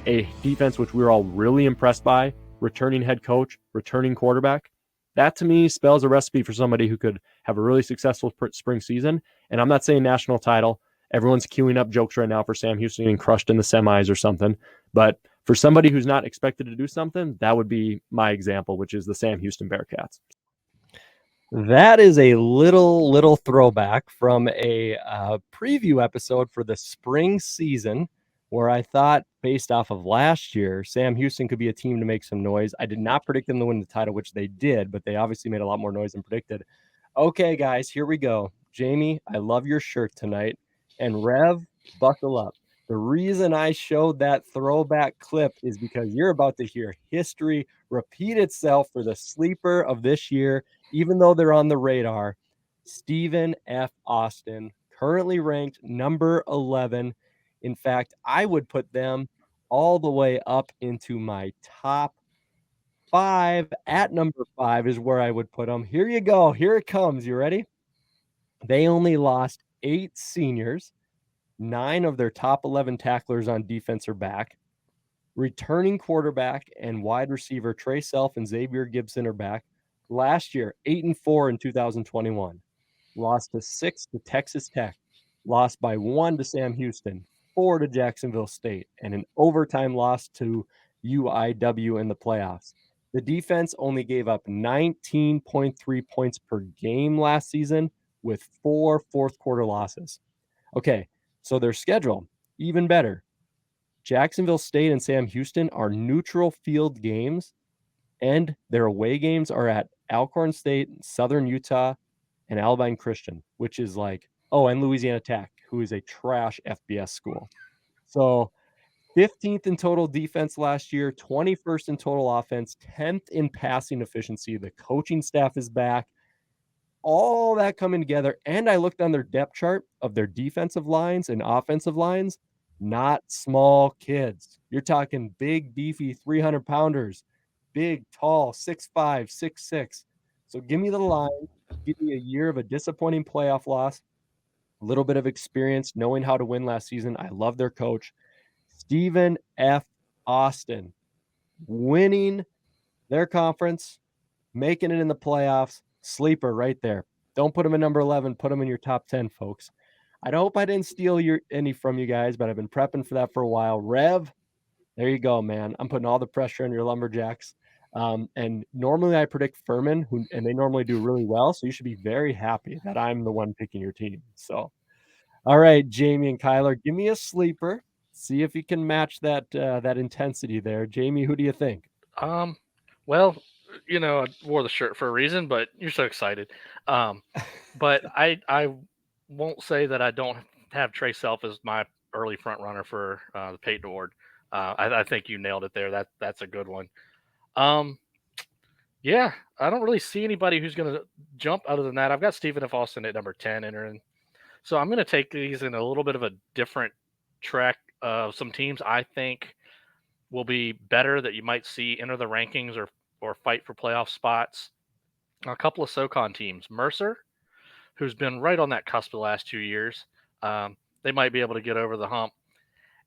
a defense which we were all really impressed by, returning head coach, returning quarterback. That to me spells a recipe for somebody who could have a really successful spring season. And I'm not saying national title. Everyone's queuing up jokes right now for Sam Houston getting crushed in the semis or something. But for somebody who's not expected to do something, that would be my example, which is the Sam Houston Bearcats. That is a little throwback from a preview episode for the spring season, where I thought, based off of last year, Sam Houston could be a team to make some noise. I did not predict them to win the title, which they did, but they obviously made a lot more noise than predicted. Okay, guys, here we go. Jamie, I love your shirt tonight. And Rev, buckle up. The reason I showed that throwback clip is because you're about to hear history repeat itself for the sleeper of this year, even though they're on the radar. Stephen F. Austin, currently ranked number 11. In fact, I would put them all the way up into my top 5. At number 5 is where I would put them. Here you go. Here it comes. You ready? They only lost 8 seniors. 9 of their top 11 tacklers on defense are back. Returning quarterback and wide receiver Trey Self and Xavier Gibson are back. Last year, 8-4 in 2021. Lost to 6 to Texas Tech. Lost by 1 to Sam Houston. 4 to Jacksonville State. And an overtime loss to UIW in the playoffs. The defense only gave up 19.3 points per game last season, with 4 fourth-quarter losses. Okay, so their schedule, even better. Jacksonville State and Sam Houston are neutral field games, and their away games are at Alcorn State, Southern Utah, and Albine Christian, which is like, and Louisiana Tech, who is a trash FBS school. So 15th in total defense last year, 21st in total offense, 10th in passing efficiency. The coaching staff is back. All that coming together, and I looked on their depth chart of their defensive lines and offensive lines, not small kids. You're talking big, beefy 300-pounders, big, tall, 6'5", 6'6". So give me the line, give me a year of a disappointing playoff loss, a little bit of experience, knowing how to win last season. I love their coach, Stephen F. Austin, winning their conference, making it in the playoffs. Sleeper right there. Don't put him in number 11. Put him in your top 10, folks. I hope I didn't steal any from you guys, but I've been prepping for that for a while. Rev, there you go, man. I'm putting all the pressure on your Lumberjacks. And normally I predict Furman, and they normally do really well. So you should be very happy that I'm the one picking your team. So, all right, Jamie and Kyler, give me a sleeper. See if you can match that intensity there. Jamie, who do you think? Well, I wore the shirt for a reason, but you're so excited. But I won't say that I don't have Trey Self as my early front runner for the Peyton Award. I think you nailed it there. That's a good one. Yeah, I don't really see anybody who's going to jump other than that. I've got Stephen F. Austin at number 10 entering. So I'm going to take these in a little bit of a different track of some teams I think will be better that you might see enter the rankings or fight for playoff spots. A couple of SoCon teams, Mercer, who's been right on that cusp the last 2 years. They might be able to get over the hump.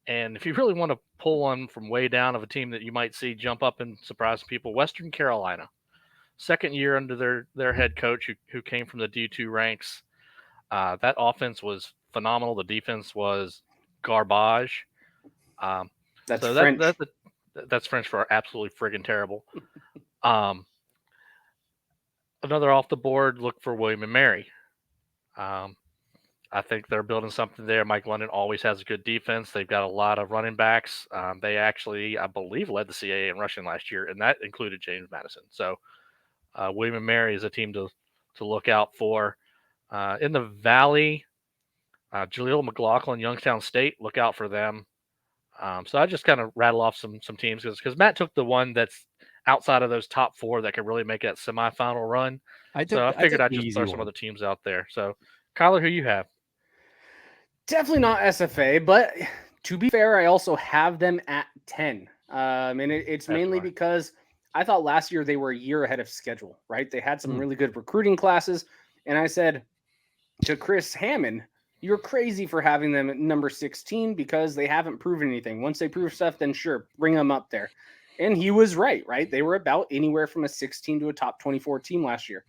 And if you really want to pull one from way down of a team that you might see jump up and surprise people, Western Carolina, second year under their head coach who came from the D2 ranks. That offense was phenomenal. The defense was garbage. That's so French. That's French for absolutely friggin' terrible. Another off the board, look for William and Mary. I think they're building something there. Mike London always has a good defense. They've got a lot of running backs. They actually, I believe, led the CAA in rushing last year, and that included James Madison. So William and Mary is a team to look out for. In the Valley, Jaleel McLaughlin, Youngstown State, look out for them. So I just kind of rattle off some teams because Matt took the one that's outside of those top four that could really make that semifinal run. I figured I'd just throw some other teams out there. So, Kyler, who you have? Definitely not SFA, but to be fair, I also have them at 10. And it's mainly because I thought last year they were a year ahead of schedule, right? They had some really good recruiting classes. And I said to Chris Hammond, you're crazy for having them at number 16 because they haven't proven anything. Once they prove stuff, then sure, bring them up there. And he was right? They were about anywhere from a 16 to a top 24 team last year.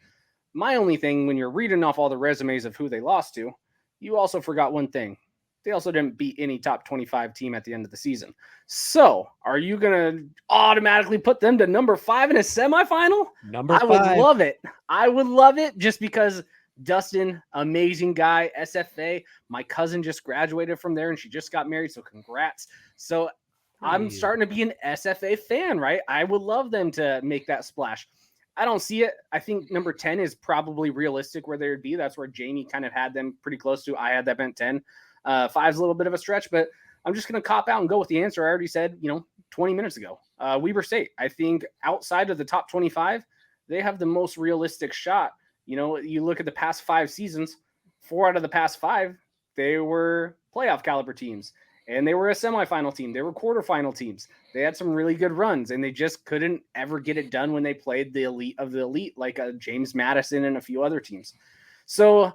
My only thing, when you're reading off all the resumes of who they lost to, you also forgot one thing. They also didn't beat any top 25 team at the end of the season. So are you going to automatically put them to number 5 in a semifinal? Number 5. I would love it. I would love it just because Dustin, amazing guy, SFA. My cousin just graduated from there and she just got married. So congrats. So I'm starting to be an SFA fan, right? I would love them to make that splash. I don't see it. I think number 10 is probably realistic where they would be. That's where Jamie kind of had them pretty close to. I had them at 10. 5's a little bit of a stretch, but I'm just going to cop out and go with the answer I already said, 20 minutes ago. Weber State, I think outside of the top 25, they have the most realistic shot. You look at the past 5 seasons, 4 out of the past 5, they were playoff caliber teams. And they were a semifinal team. They were quarterfinal teams. They had some really good runs, and they just couldn't ever get it done when they played the elite of the elite, like James Madison and a few other teams. So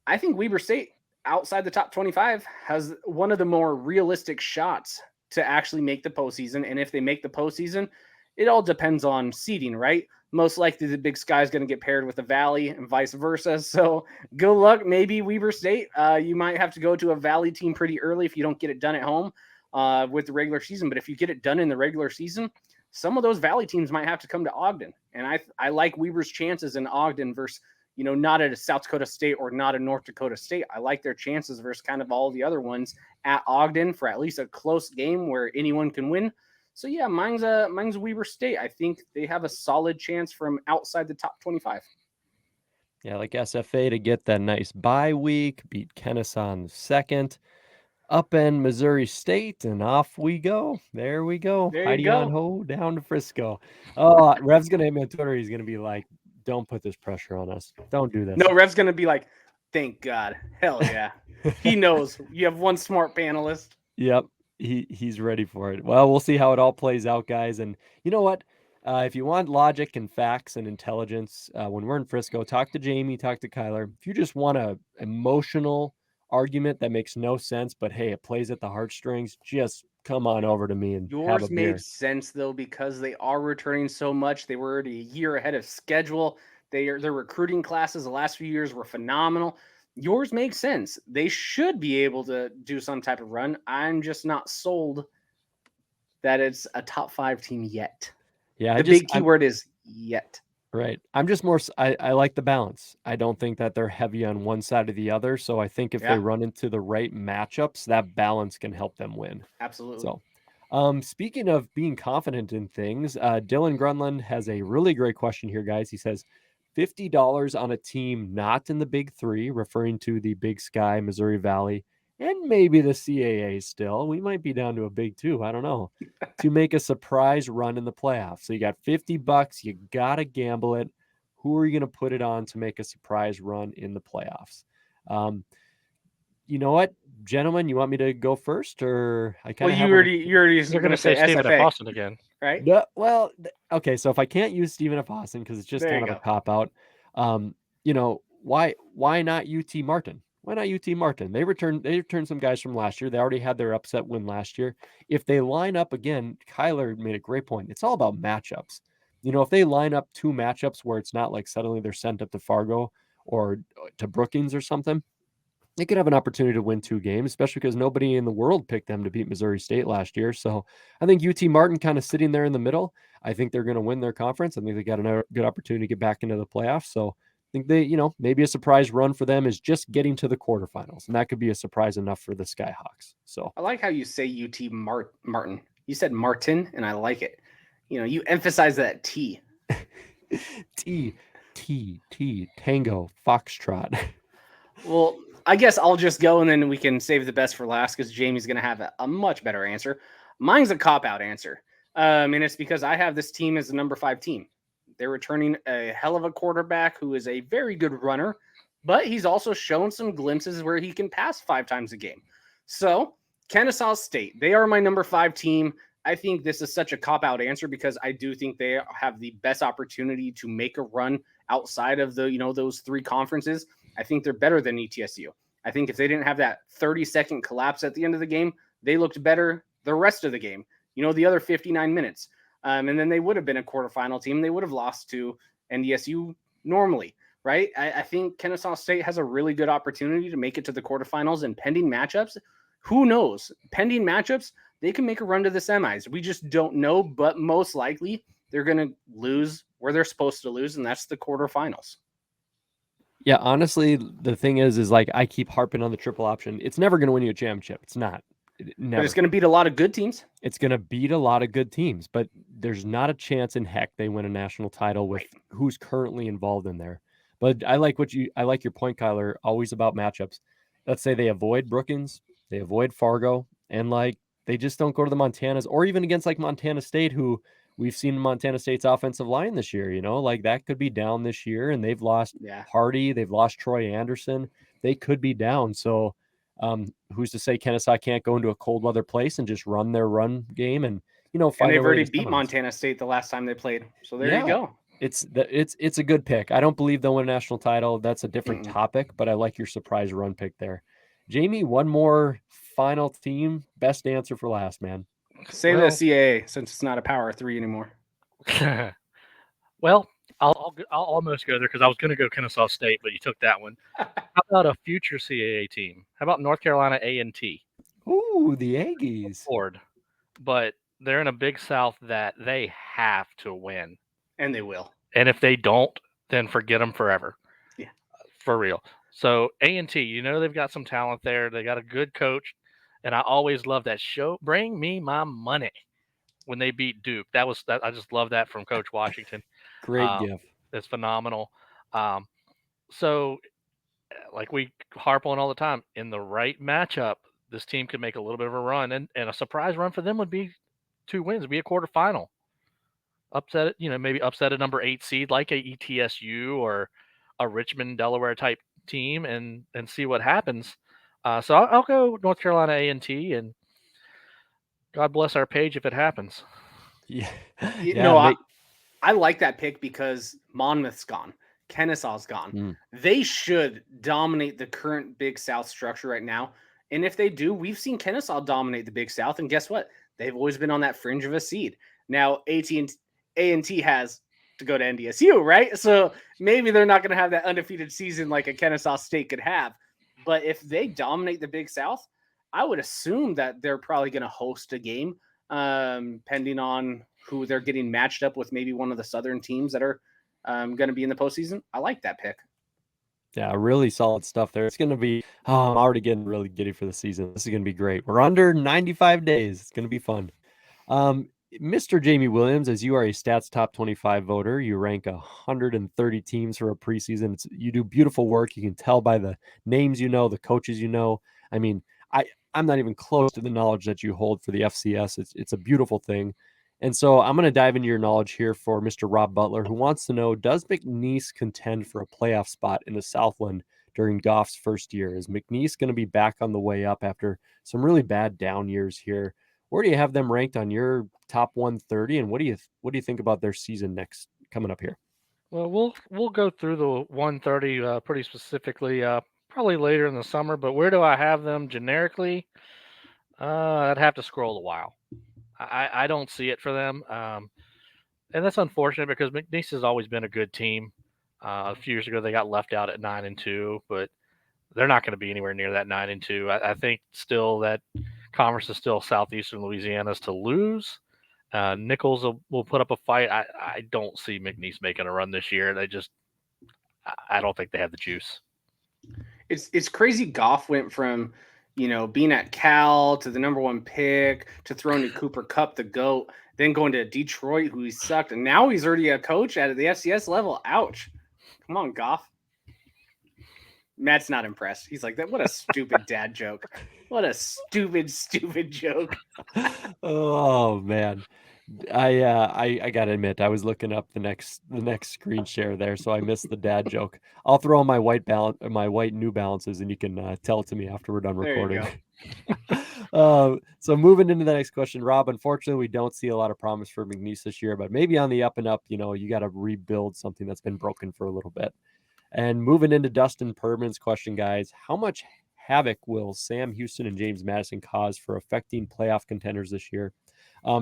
I think Weber State, outside the top 25, has one of the more realistic shots to actually make the postseason. And if they make the postseason, it all depends on seeding, right? Most likely the Big Sky is going to get paired with the Valley and vice versa. So good luck. Maybe Weber State, you might have to go to a Valley team pretty early if you don't get it done at home with the regular season. But if you get it done in the regular season, some of those Valley teams might have to come to Ogden. And I like Weber's chances in Ogden versus, not at a South Dakota State or not a North Dakota State. I like their chances versus kind of all the other ones at Ogden for at least a close game where anyone can win. So yeah, mine's Weber State. I think they have a solid chance from outside the top 25. Yeah, like SFA to get that nice bye week, beat Kennesaw in the second, upend Missouri State, and off we go. There we go. Heidi on ho down to Frisco. Oh, Rev's gonna hit me on Twitter. He's gonna be like, "Don't put this pressure on us. Don't do this." No, Rev's gonna be like, "Thank God, hell yeah." He knows you have one smart panelist. Yep. He's ready for it. Well, we'll see how it all plays out, guys. And you know what? If you want logic and facts and intelligence, when we're in Frisco, talk to Jamie, talk to Kyler. If you just want a emotional argument that makes no sense, but hey, it plays at the heartstrings, just come on over to me and have a beer. Yours made sense though because they are returning so much. They were already a year ahead of schedule. Their recruiting classes the last few years were phenomenal. Yours makes sense. They should be able to do some type of run. I'm just not sold that it's a top 5 team yet. Yeah, the big keyword is yet. Right. I'm just more, I like the balance. I don't think that they're heavy on one side or the other. So I think if they run into the right matchups, that balance can help them win. Absolutely. So speaking of being confident in things, Dylan Grunland has a really great question here, guys. He says, $50 on a team not in the Big 3, referring to the Big Sky, Missouri Valley, and maybe the CAA still. We might be down to a Big 2. I don't know. To make a surprise run in the playoffs. So you got $50. You got to gamble it. Who are you going to put it on to make a surprise run in the playoffs? you know what, gentlemen, you want me to go first, or I kind Well, of you have already You're going going to to say say Stephen F. SFA, Austin again. right? No, well, okay. So if I can't use Stephen F. Austin because it's just There kind you of a go. cop out, why not UT Martin? Why not UT Martin? They returned some guys from last year. They already had their upset win last year. If they line up again, Kyler made a great point. It's all about matchups. If they line up 2 matchups where it's not like suddenly they're sent up to Fargo or to Brookings or something, they could have an opportunity to win 2 games, especially because nobody in the world picked them to beat Missouri State last year. So I think UT Martin kind of sitting there in the middle. I think they're going to win their conference. I think they got a good opportunity to get back into the playoffs. So I think maybe a surprise run for them is just getting to the quarterfinals. And that could be a surprise enough for the Skyhawks. So I like how you say UT Martin. You said Martin, and I like it. You emphasize that T. T, Tango, Foxtrot. Well, I guess I'll just go, and then we can save the best for last because Jamie's going to have a much better answer. Mine's a cop-out answer, and it's because I have this team as the number 5 team. They're returning a hell of a quarterback who is a very good runner, but he's also shown some glimpses where he can pass 5 times a game. So, Kennesaw State, they are my number 5 team. I think this is such a cop-out answer because I do think they have the best opportunity to make a run outside of those 3 conferences. I think they're better than ETSU. I think if they didn't have that 30-second collapse at the end of the game, they looked better the rest of the game, the other 59 minutes. And then they would have been a quarterfinal team. They would have lost to NDSU normally, right? I think Kennesaw State has a really good opportunity to make it to the quarterfinals, and pending matchups, who knows? Pending matchups, they can make a run to the semis. We just don't know, but most likely they're going to lose where they're supposed to lose, and that's the quarterfinals. Yeah, honestly, the thing is like I keep harping on the triple option. It's never going to win you a championship. It's not. Never. But it's going to beat a lot of good teams. It's going to beat a lot of good teams, but there's not a chance in heck they win a national title with who's currently involved in there. But I like your point, Kyler, always about matchups. Let's say they avoid Brookings, they avoid Fargo, and they just don't go to the Montanas, or even against Montana State, who we've seen Montana State's offensive line this year, that could be down this year, and they've lost Hardy, they've lost Troy Anderson. They could be down. So who's to say Kennesaw can't go into a cold weather place and just run their run game and find and they've already beat Montana State the last time they played. So there you go. It's a good pick. I don't believe they'll win a national title. That's a different topic, but I like your surprise run pick there. Jamie, one more final team. Best answer for last, man. Say the CAA since it's not a Power 3 anymore. Well, I'll almost go there because I was going to go Kennesaw State, but you took that one. How about a future CAA team? How about North Carolina A&T? Ooh, the Aggies. But they're in a Big South that they have to win. And they will. And if they don't, then forget them forever. Yeah. For real. So A&T, they've got some talent there. They got a good coach. And I always love that show. Bring me my money when they beat Duke. I just love that from Coach Washington. Great gift. It's phenomenal. So like we harp on all the time, in the right matchup, this team could make a little bit of a run. And a surprise run for them would be 2 wins, would be a quarterfinal. Upset it, maybe upset a number 8 seed like a ETSU or a Richmond, Delaware type team and see what happens. So I'll go North Carolina A&T, and God bless our page if it happens. Yeah. I like that pick because Monmouth's gone. Kennesaw's gone. They should dominate the current Big South structure right now. And if they do, we've seen Kennesaw dominate the Big South. And guess what? They've always been on that fringe of a seed. Now, A&T has to go to NDSU, right? So maybe they're not going to have that undefeated season like a Kennesaw State could have. But if they dominate the Big South, I would assume that they're probably going to host a game, pending on who they're getting matched up with, maybe one of the Southern teams that are going to be in the postseason. I like that pick. Yeah, really solid stuff there. It's going to be, I'm already getting really giddy for the season. This is going to be great. We're under 95 days. It's going to be fun. Mr. Jamie Williams, as you are a Stats Top 25 voter, you rank 130 teams for a preseason. You do beautiful work. You can tell by the names the coaches I mean, I'm not even close to the knowledge that you hold for the FCS. It's a beautiful thing. And so I'm going to dive into your knowledge here for Mr. Rob Butler, who wants to know, does McNeese contend for a playoff spot in the Southland during Goff's first year. Is McNeese going to be back on the way up after some really bad down years here? Where do you have them ranked on your top 130, and what do you think about their season next coming up here? Well, we'll go through the 130 pretty specifically, probably later in the summer. But where do I have them generically? I'd have to scroll a while. I don't see it for them, and that's unfortunate because McNeese has always been a good team. A few years ago, they got left out at 9-2, but they're not going to be anywhere near that 9-2. I think still that conference is still Southeastern Louisiana's to lose. Nichols will put up a fight. I don't see McNeese making a run this year. I don't think they have the juice. It's crazy. Goff went from, being at Cal to the number 1 pick to throwing to Cooper Kupp, the GOAT, then going to Detroit, who he sucked, and now he's already a coach at the FCS level. Ouch. Come on, Goff. Matt's not impressed. He's like, what a stupid dad joke. What a stupid joke. Oh man. I gotta admit, I was looking up the next screen share there, so I missed the dad joke. I'll throw on my white New Balances, and you can tell it to me after we're done recording. So moving into the next question, Rob. Unfortunately, we don't see a lot of promise for McNeese this year, but maybe on the up and up. You got to rebuild something that's been broken for a little bit. And moving into Dustin Perman's question, guys, how much havoc will Sam Houston and James Madison cause for affecting playoff contenders this year?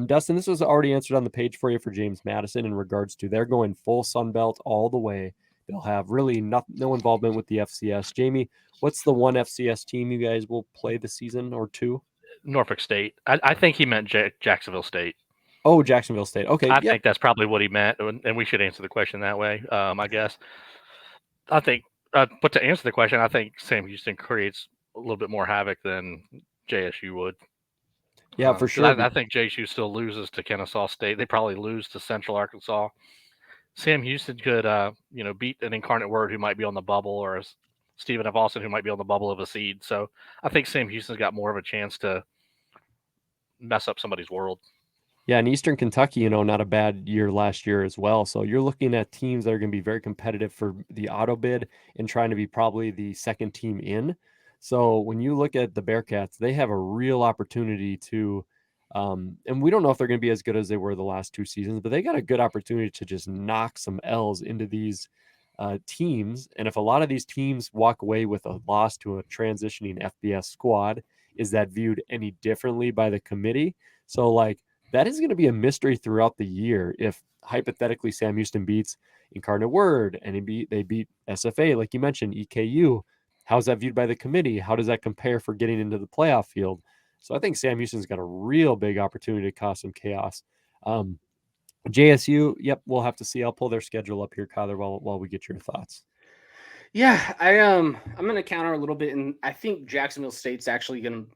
Dustin, this was already answered on the page for you for James Madison in regards to they're going full Sun Belt all the way. They'll have really no involvement with the FCS. Jamie, what's the one FCS team you guys will play this season or two? Norfolk State. I think he meant Jacksonville State. Oh, Jacksonville State. Okay. I think that's probably what he meant, and we should answer the question that way, I guess. I think, but to answer the question, I think Sam Houston creates a little bit more havoc than JSU would. Yeah, for sure. I think JSU still loses to Kennesaw State. They probably lose to Central Arkansas. Sam Houston could, beat an Incarnate Word who might be on the bubble, or Stephen F. Austin who might be on the bubble of a seed. So I think Sam Houston's got more of a chance to mess up somebody's world. Yeah, and Eastern Kentucky, not a bad year last year as well. So you're looking at teams that are going to be very competitive for the auto bid and trying to be probably the second team in. So when you look at the Bearcats, they have a real opportunity to, and we don't know if they're going to be as good as they were the last 2 seasons, but they got a good opportunity to just knock some L's into these teams. And if a lot of these teams walk away with a loss to a transitioning FBS squad, is that viewed any differently by the committee? So that is going to be a mystery throughout the year. If hypothetically Sam Houston beats Incarnate Word and they beat SFA, like you mentioned, EKU, how's that viewed by the committee? How does that compare for getting into the playoff field? So I think Sam Houston's got a real big opportunity to cause some chaos. JSU, yep, we'll have to see. I'll pull their schedule up here, Kyler, while we get your thoughts. Yeah, I'm going to counter a little bit, and I think Jacksonville State's actually going to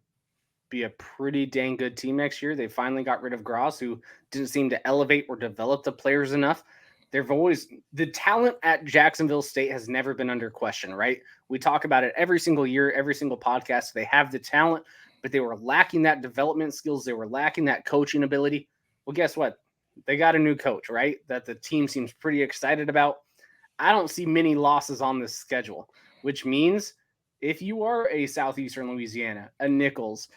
be a pretty dang good team next year. They finally got rid of Gross, who didn't seem to elevate or develop the players enough. The talent at Jacksonville State has never been under question, right? We talk about it every single year, every single podcast. They have the talent, but they were lacking that development skills. They were lacking that coaching ability. Well, guess what? They got a new coach, right? That the team seems pretty excited about. I don't see many losses on this schedule, which means if you are a Southeastern Louisiana, a Nichols,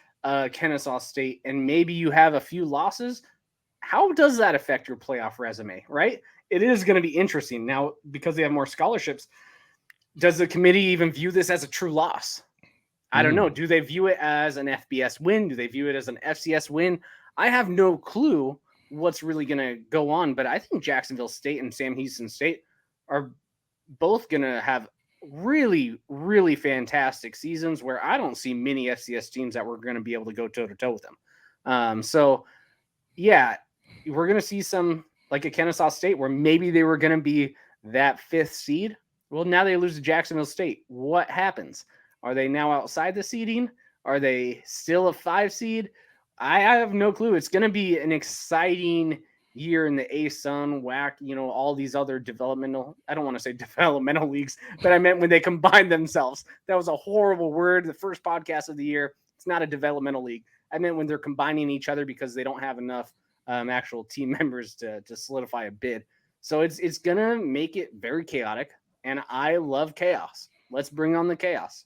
Kennesaw State, and maybe you have a few losses, how does that affect your playoff resume, right? It is going to be interesting. Now, because they have more scholarships, does the committee even view this as a true loss? I don't know. Do they view it as an FBS win? Do they view it as an FCS win? I have no clue what's really going to go on, but I think Jacksonville State and Sam Houston State are both going to have really, really fantastic seasons where I don't see many FCS teams that were going to be able to go toe-to-toe with them. So, yeah, we're going to see some, like a Kennesaw State, where maybe they were going to be that 5th seed. Well, now they lose to Jacksonville State. What happens? Are they now outside the seeding? Are they still a 5 seed? I have no clue. It's going to be an exciting year in the ASUN, WAC, all these other developmental, I don't want to say developmental leagues, but I meant when they combine themselves. That was a horrible word. The first podcast of the year. It's not a developmental league. I meant when they're combining each other because they don't have enough actual team members to solidify a bid. So it's going to make it very chaotic, and I love chaos. let's bring on the chaos.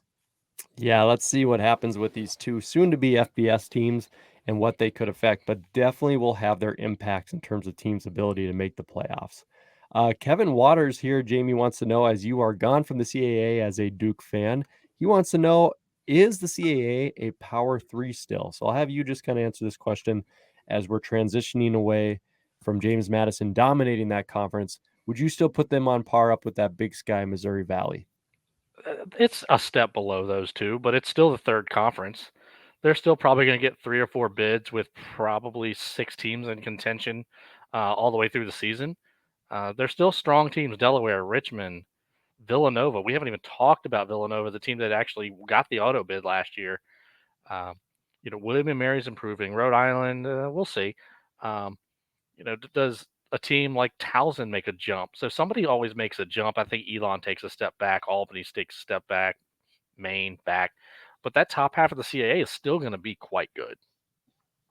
Yeah, let's see what happens with these two soon-to-be FBS teams and what they could affect, but definitely will have their impacts in terms of teams' ability to make the playoffs. Kevin Waters here, Jamie wants to know, as you are gone from the CAA as a Duke fan, he wants to know, is the CAA a Power 3 still? So I'll have you just kind of answer this question as we're transitioning away from James Madison dominating that conference. Would you still put them on par up with that Big Sky Missouri Valley? It's a step below those two, but it's still the third conference. They're still probably going to get 3 or 4 bids with probably 6 teams in contention all the way through the season. They're still strong teams: Delaware, Richmond, Villanova. We haven't even talked about Villanova, the team that actually got the auto bid last year. William and Mary's improving. Rhode Island, we'll see. Does a team like Towson make a jump? So somebody always makes a jump. I think Elon takes a step back. Albany takes a step back. Maine back. But that top half of the CAA is still going to be quite good.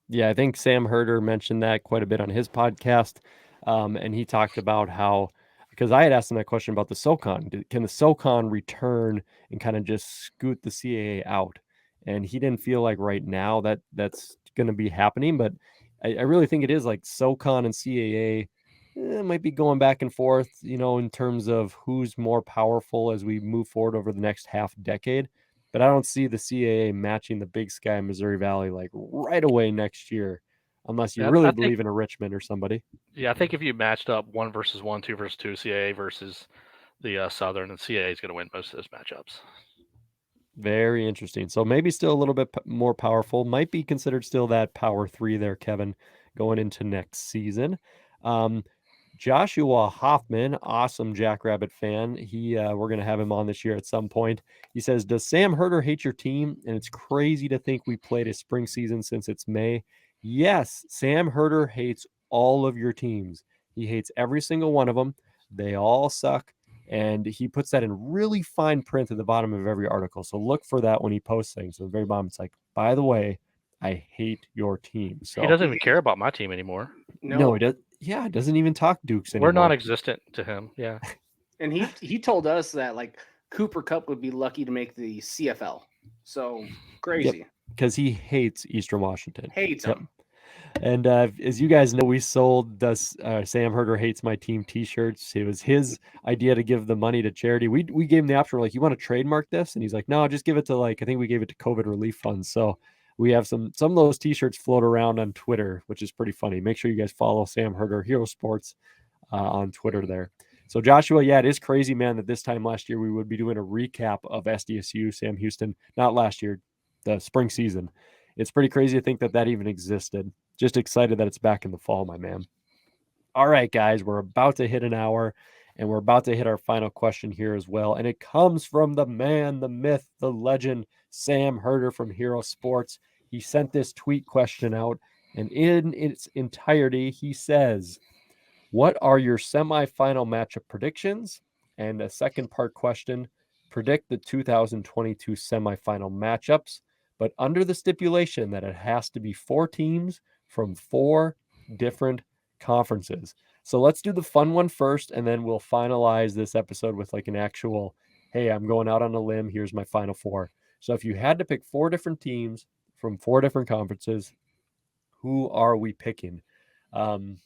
Yeah, I think Sam Herder mentioned that quite a bit on his podcast. And he talked about how, because I had asked him that question about the SoCon, can the SoCon return and kind of just scoot the CAA out? And he didn't feel like right now that that's going to be happening. But I really think it is like SoCon and CAA might be going back and forth, in terms of who's more powerful as we move forward over the next half decade. But I don't see the CAA matching the Big Sky Missouri Valley like right away next year, unless you Yeah, really I think believe in a Richmond or somebody. I think if you matched up 1 versus 1, 2 versus 2, CAA versus the Southern, and CAA is going to win most of those matchups. Very interesting. So maybe still a little bit more powerful. Might be considered still that Power 3 there, Kevin, going into next season. Joshua Hoffman, awesome Jackrabbit fan. We're gonna have him on this year at some point. He says, "Does Sam Herder hate your team? And it's crazy to think we played a spring season since it's May." Yes, Sam Herder hates all of your teams. He hates every single one of them. They all suck, and he puts that in really fine print at the bottom of every article. So look for that when he posts things. At the very bottom, it's like, "By the way, I hate your team." He So doesn't even care about my team anymore. no, he does. Yeah, doesn't even talk Dukes We're anymore. non-existent to him. Yeah. And he told us that like Cooper Kupp would be lucky to make the CFL. So crazy. Because he hates Eastern Washington. Hates Yep. him. And as you guys know, we sold Sam Herder Hates My Team t-shirts. It was his idea to give the money to charity. We gave him the option. We're like, you want to trademark this? And he's like, no, just give it to I think we gave it to COVID relief funds. So we have some of those t-shirts float around on Twitter, which is pretty funny. Make sure you guys follow Sam Herder Hero Sports on Twitter there. So Joshua, yeah, it is crazy, man, that this time last year we would be doing a recap of SDSU, Sam Houston, not last year, the spring season. It's pretty crazy to think that even existed. Just excited that it's back in the fall, my man. All right, guys, we're about to hit an hour, and we're about to hit our final question here as well. And it comes from the man, the myth, the legend, Sam Herder from Hero Sports. He sent this tweet question out, and in its entirety, he says, "What are your semifinal matchup predictions?" And a second part question, predict the 2022 semifinal matchups, but under the stipulation that it has to be 4 teams from 4 different conferences. So let's do the fun one first, and then we'll finalize this episode with like an actual, hey, I'm going out on a limb. Here's my final 4. So if you had to pick 4 different teams from 4 different conferences, who are we picking? Kyler,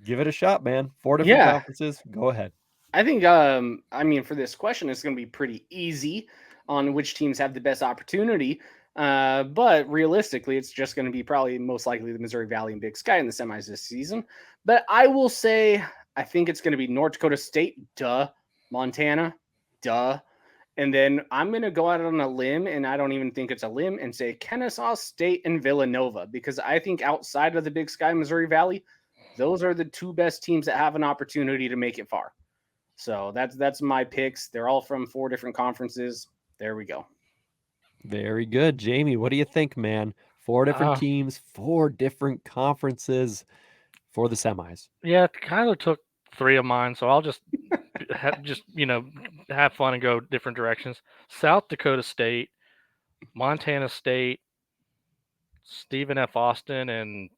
give it a shot, man. 4 different conferences. Go ahead. I think for this question, it's going to be pretty easy on which teams have the best opportunity. But realistically, it's just going to be probably most likely the Missouri Valley and Big Sky in the semis this season. But I will say, I think it's going to be North Dakota State, Montana, and then I'm going to go out on a limb, and I don't even think it's a limb, and say Kennesaw State and Villanova, because I think outside of the Big Sky, Missouri Valley, those are the 2 best teams that have an opportunity to make it far. So that's my picks. They're all from 4 different conferences. There we go. Very good. Jamie, what do you think, man? 4 different teams, 4 different conferences for the semis. Yeah, Kyler took 3 of mine, so I'll just have fun and go different directions. South Dakota State, Montana State, Stephen F. Austin, and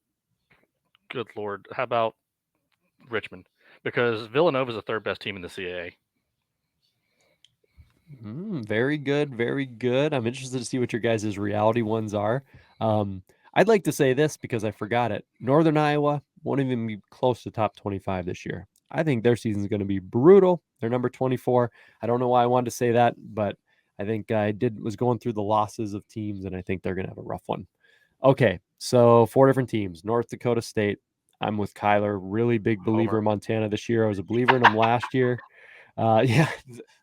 good Lord, how about Richmond? Because Villanova is the 3rd best team in the CAA. Very good, very good. I'm interested to see what your guys' reality ones are. I'd like to say this because I forgot it. Northern Iowa won't even be close to top 25 this year. I think their season is going to be brutal. They're number 24. I don't know why I wanted to say that, but I think I was going through the losses of teams, and I think they're going to have a rough one. Okay, so 4 different teams. North Dakota State. I'm with Kyler. Really big believer in Montana this year. I was a believer in them last year. Yeah,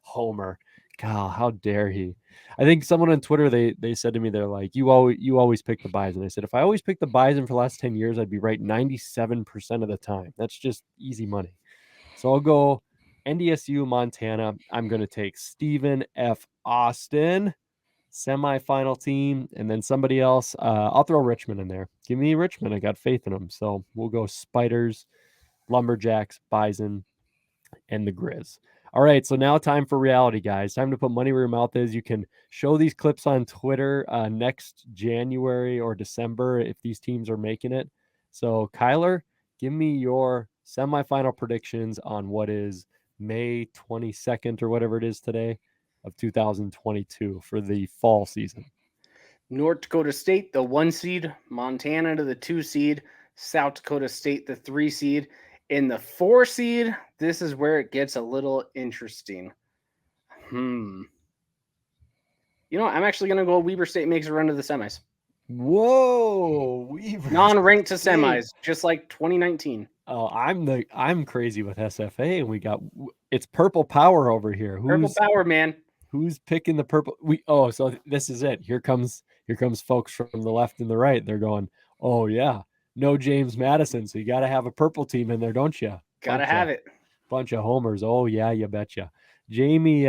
Homer. God, how dare he? I think someone on Twitter they said to me, they're like, you always pick the Bison. I said, if I always pick the Bison for the last 10 years, I'd be right 97% of the time. That's just easy money. So I'll go NDSU Montana. I'm gonna take Stephen F. Austin, semifinal team, and then somebody else. I'll throw Richmond in there. Give me Richmond. I got faith in them. So we'll go Spiders, Lumberjacks, Bison, and the Grizz. All right, so now time for reality, guys. Time to put money where your mouth is. You can show these clips on Twitter next January or December if these teams are making it. So, Kyler, give me your semifinal predictions on what is May 22nd or whatever it is today of 2022 for the fall season. North Dakota State, the 1 seed, Montana to the 2 seed, South Dakota State, the 3 seed. In the 4 seed, this is where it gets a little interesting. You know, I'm actually going to go Weber State makes a run to the semis. Whoa, Weber Non-ranked to State. semis, just like 2019. Oh, I'm crazy with SFA, and it's purple power over here. Purple power, man. Who's picking the purple? So this is it. Here comes folks from the left and the right. They're going, oh yeah, no James Madison, so you got to have a purple team in there, don't you? Gotta have it. Bunch of homers. Oh yeah, you betcha. Jamie,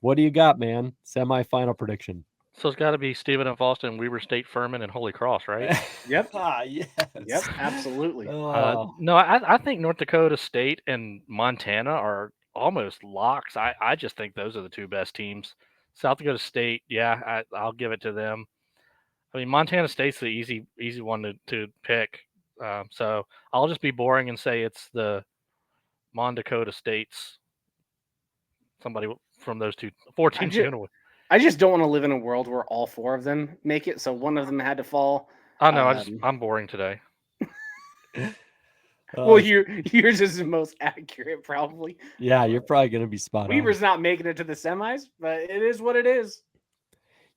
what do you got, man? Semifinal prediction. So it's got to be Stephen F. Austin, Weber State, Furman, and Holy Cross, right? Yep. Yes. Yep, absolutely. No, I think North Dakota State and Montana are almost locks. I just think those are the 2 best teams. South Dakota State, yeah, I'll give it to them. I mean, Montana State's the easy one to pick. So I'll just be boring and say it's the Mon Dakota States. Somebody from those 4 teams are going to win. I just don't want to live in a world where all 4 of them make it, so one of them had to fall. Oh no, I'm boring today. Well, yours is the most accurate, probably. Yeah, you're probably going to be spot on. Weber's not making it to the semis, but it is what it is.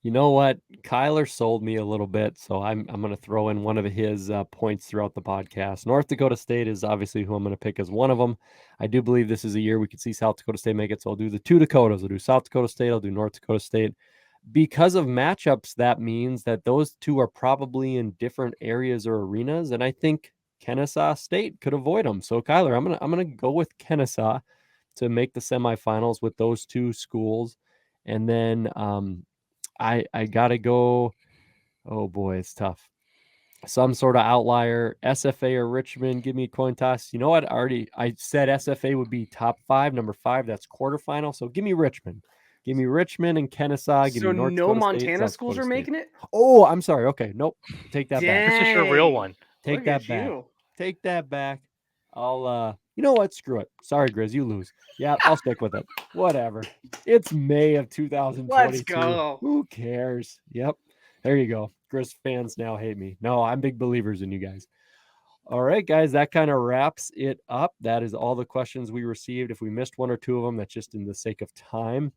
You know what? Kyler sold me a little bit, so I'm going to throw in one of his points throughout the podcast. North Dakota State is obviously who I'm going to pick as one of them. I do believe this is a year we could see South Dakota State make it, so I'll do the 2 Dakotas. I'll do South Dakota State. I'll do North Dakota State. Because of matchups, that means that those 2 are probably in different areas or arenas, and I think Kennesaw State could avoid them. So, Kyler, I'm gonna go with Kennesaw to make the semifinals with those 2 schools, and then I gotta go. Oh boy, it's tough. Some sort of outlier, SFA or Richmond. Give me a coin toss. You know what? I said SFA would be top 5, number 5. That's quarterfinal. So give me Richmond. Give me Richmond and Kennesaw. Give me North Dakota Montana State, schools are making it? Oh, I'm sorry. Okay, nope. Take that back. This is your real one. Take that back. Take that back. I'll you know what? Screw it. Sorry, Grizz, you lose. Yeah, I'll stick with it. Whatever. It's May of 2022. Let's go. Who cares? Yep. There you go. Grizz fans now hate me. No, I'm big believers in you guys. All right, guys, that kind of wraps it up. That is all the questions we received. If we missed 1 or 2 of them, that's just in the sake of time.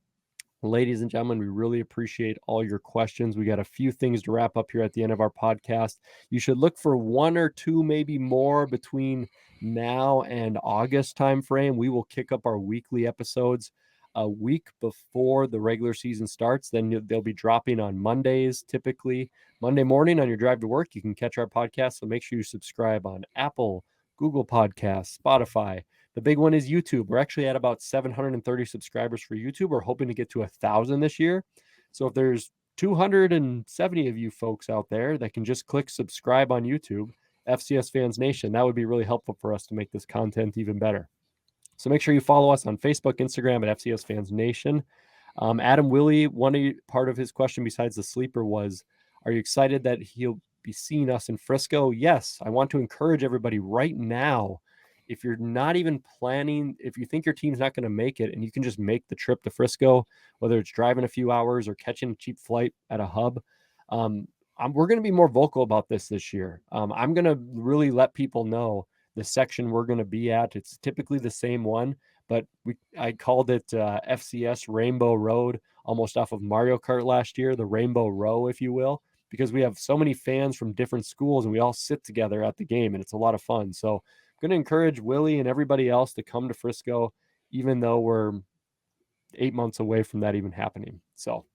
Ladies and gentlemen, we really appreciate all your questions. We got a few things to wrap up here at the end of our podcast. You should look for 1 or 2, maybe more between now and August timeframe. We will kick up our weekly episodes a week before the regular season starts. Then they'll be dropping on Mondays, typically. Monday morning on your drive to work, you can catch our podcast. So make sure you subscribe on Apple, Google Podcasts, Spotify. The big one is YouTube. We're actually at about 730 subscribers for YouTube. We're hoping to get to 1,000 this year. So if there's 270 of you folks out there that can just click subscribe on YouTube, FCS Fans Nation, that would be really helpful for us to make this content even better. So make sure you follow us on Facebook, Instagram at FCS Fans Nation. Adam Willie, part of his question besides the sleeper was, are you excited that he'll be seeing us in Frisco? Yes, I want to encourage everybody right now. if you're not even planning, if you think your team's not going to make it and you can just make the trip to Frisco, whether it's driving a few hours or catching a cheap flight at a hub, we're going to be more vocal about this year. I'm going to really let people know the section we're going to be at. It's typically the same one, but I called it FCS Rainbow Road, almost off of Mario Kart last year, the Rainbow Row, if you will, because we have so many fans from different schools and we all sit together at the game and it's a lot of fun. So I'm going to encourage Willie and everybody else to come to Frisco, even though we're 8 months away from that even happening. So,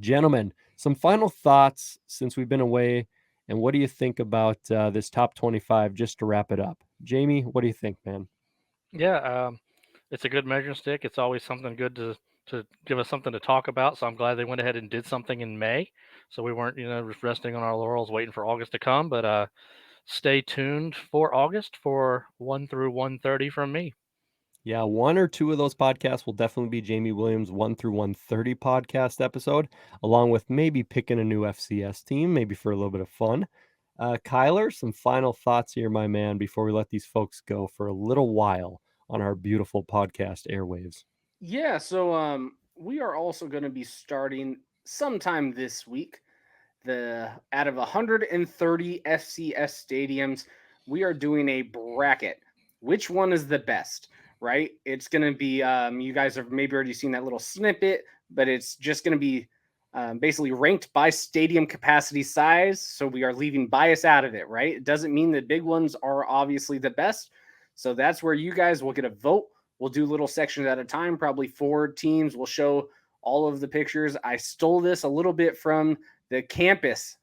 gentlemen, some final thoughts since we've been away, and what do you think about this top 25 just to wrap it up? Jamie, what do you think, man? Yeah, it's a good measuring stick. It's always something good to give us something to talk about. So I'm glad they went ahead and did something in May, so we weren't just resting on our laurels waiting for August to come. But stay tuned for August for 1 through 130 from me. Yeah, 1 or 2 of those podcasts will definitely be Jamie Williams' 1 through 130 podcast episode, along with maybe picking a new FCS team, maybe for a little bit of fun. Kyler, some final thoughts here, my man, before we let these folks go for a little while on our beautiful podcast airwaves. Yeah, so we are also going to be starting sometime this week. Out of 130 FCS stadiums, we are doing a bracket. Which one is the best? Right? It's going to be you guys have maybe already seen that little snippet, but it's just going to be basically ranked by stadium capacity size. So we are leaving bias out of it, right? It doesn't mean the big ones are obviously the best. So that's where you guys will get a vote. We'll do little sections at a time, probably 4 teams. We'll show all of the pictures. I stole this a little bit from the campus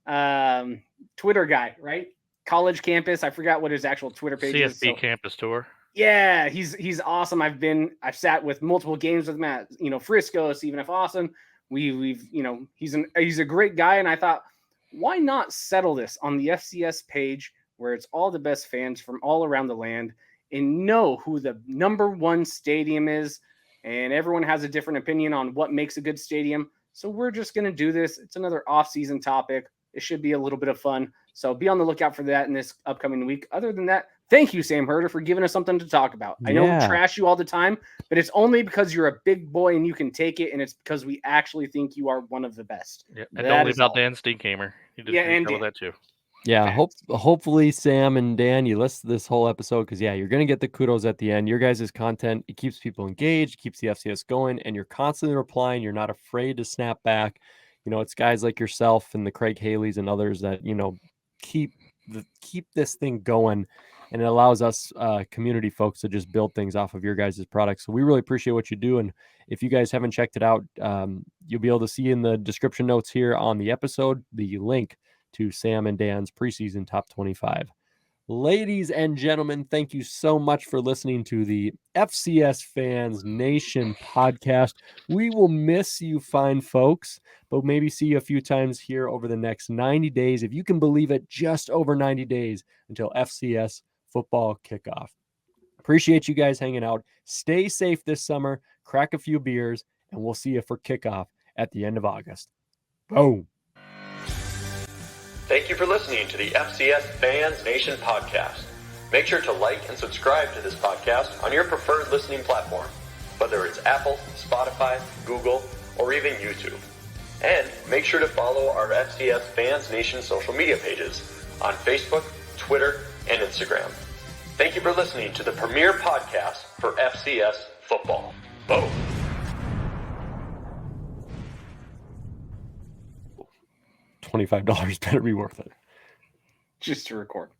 Twitter guy, right? College campus. I forgot what his actual Twitter page is. CSB campus tour. Yeah, he's awesome. I've sat with multiple games with him at Frisco, Stephen F. Austin. We've he's a great guy, and I thought, why not settle this on the FCS page where it's all the best fans from all around the land and know who the number 1 stadium is, and everyone has a different opinion on what makes a good stadium. So we're just going to do this. It's another off-season topic. It should be a little bit of fun. So be on the lookout for that in this upcoming week. Other than that, thank you, Sam Herder, for giving us something to talk about. I know we trash you all the time, but it's only because you're a big boy and you can take it, and it's because we actually think you are one of the best. Yeah, and don't leave out Dan Steenkamer. And Dan. That too. Yeah, hopefully Sam and Dan, you listen to this whole episode because, you're going to get the kudos at the end. Your guys' content, it keeps people engaged, keeps the FCS going, and you're constantly replying. You're not afraid to snap back. It's guys like yourself and the Craig Haleys and others that, keep this thing going, and it allows us community folks to just build things off of your guys' products. So we really appreciate what you do. And if you guys haven't checked it out, you'll be able to see in the description notes here on the episode the link to Sam and Dan's preseason top 25. Ladies and gentlemen, thank you so much for listening to the FCS Fans Nation podcast. We will miss you fine folks, but maybe see you a few times here over the next 90 days. If you can believe it, just over 90 days until FCS football kickoff. Appreciate you guys hanging out. Stay safe this summer, crack a few beers, and we'll see you for kickoff at the end of August. Boom. Thank you for listening to the FCS Fans Nation podcast. Make sure to like and subscribe to this podcast on your preferred listening platform, whether it's Apple, Spotify, Google, or even YouTube. And make sure to follow our FCS Fans Nation social media pages on Facebook, Twitter, and Instagram. Thank you for listening to the premier podcast for FCS football. Boom. $25 better be worth it. Just to record.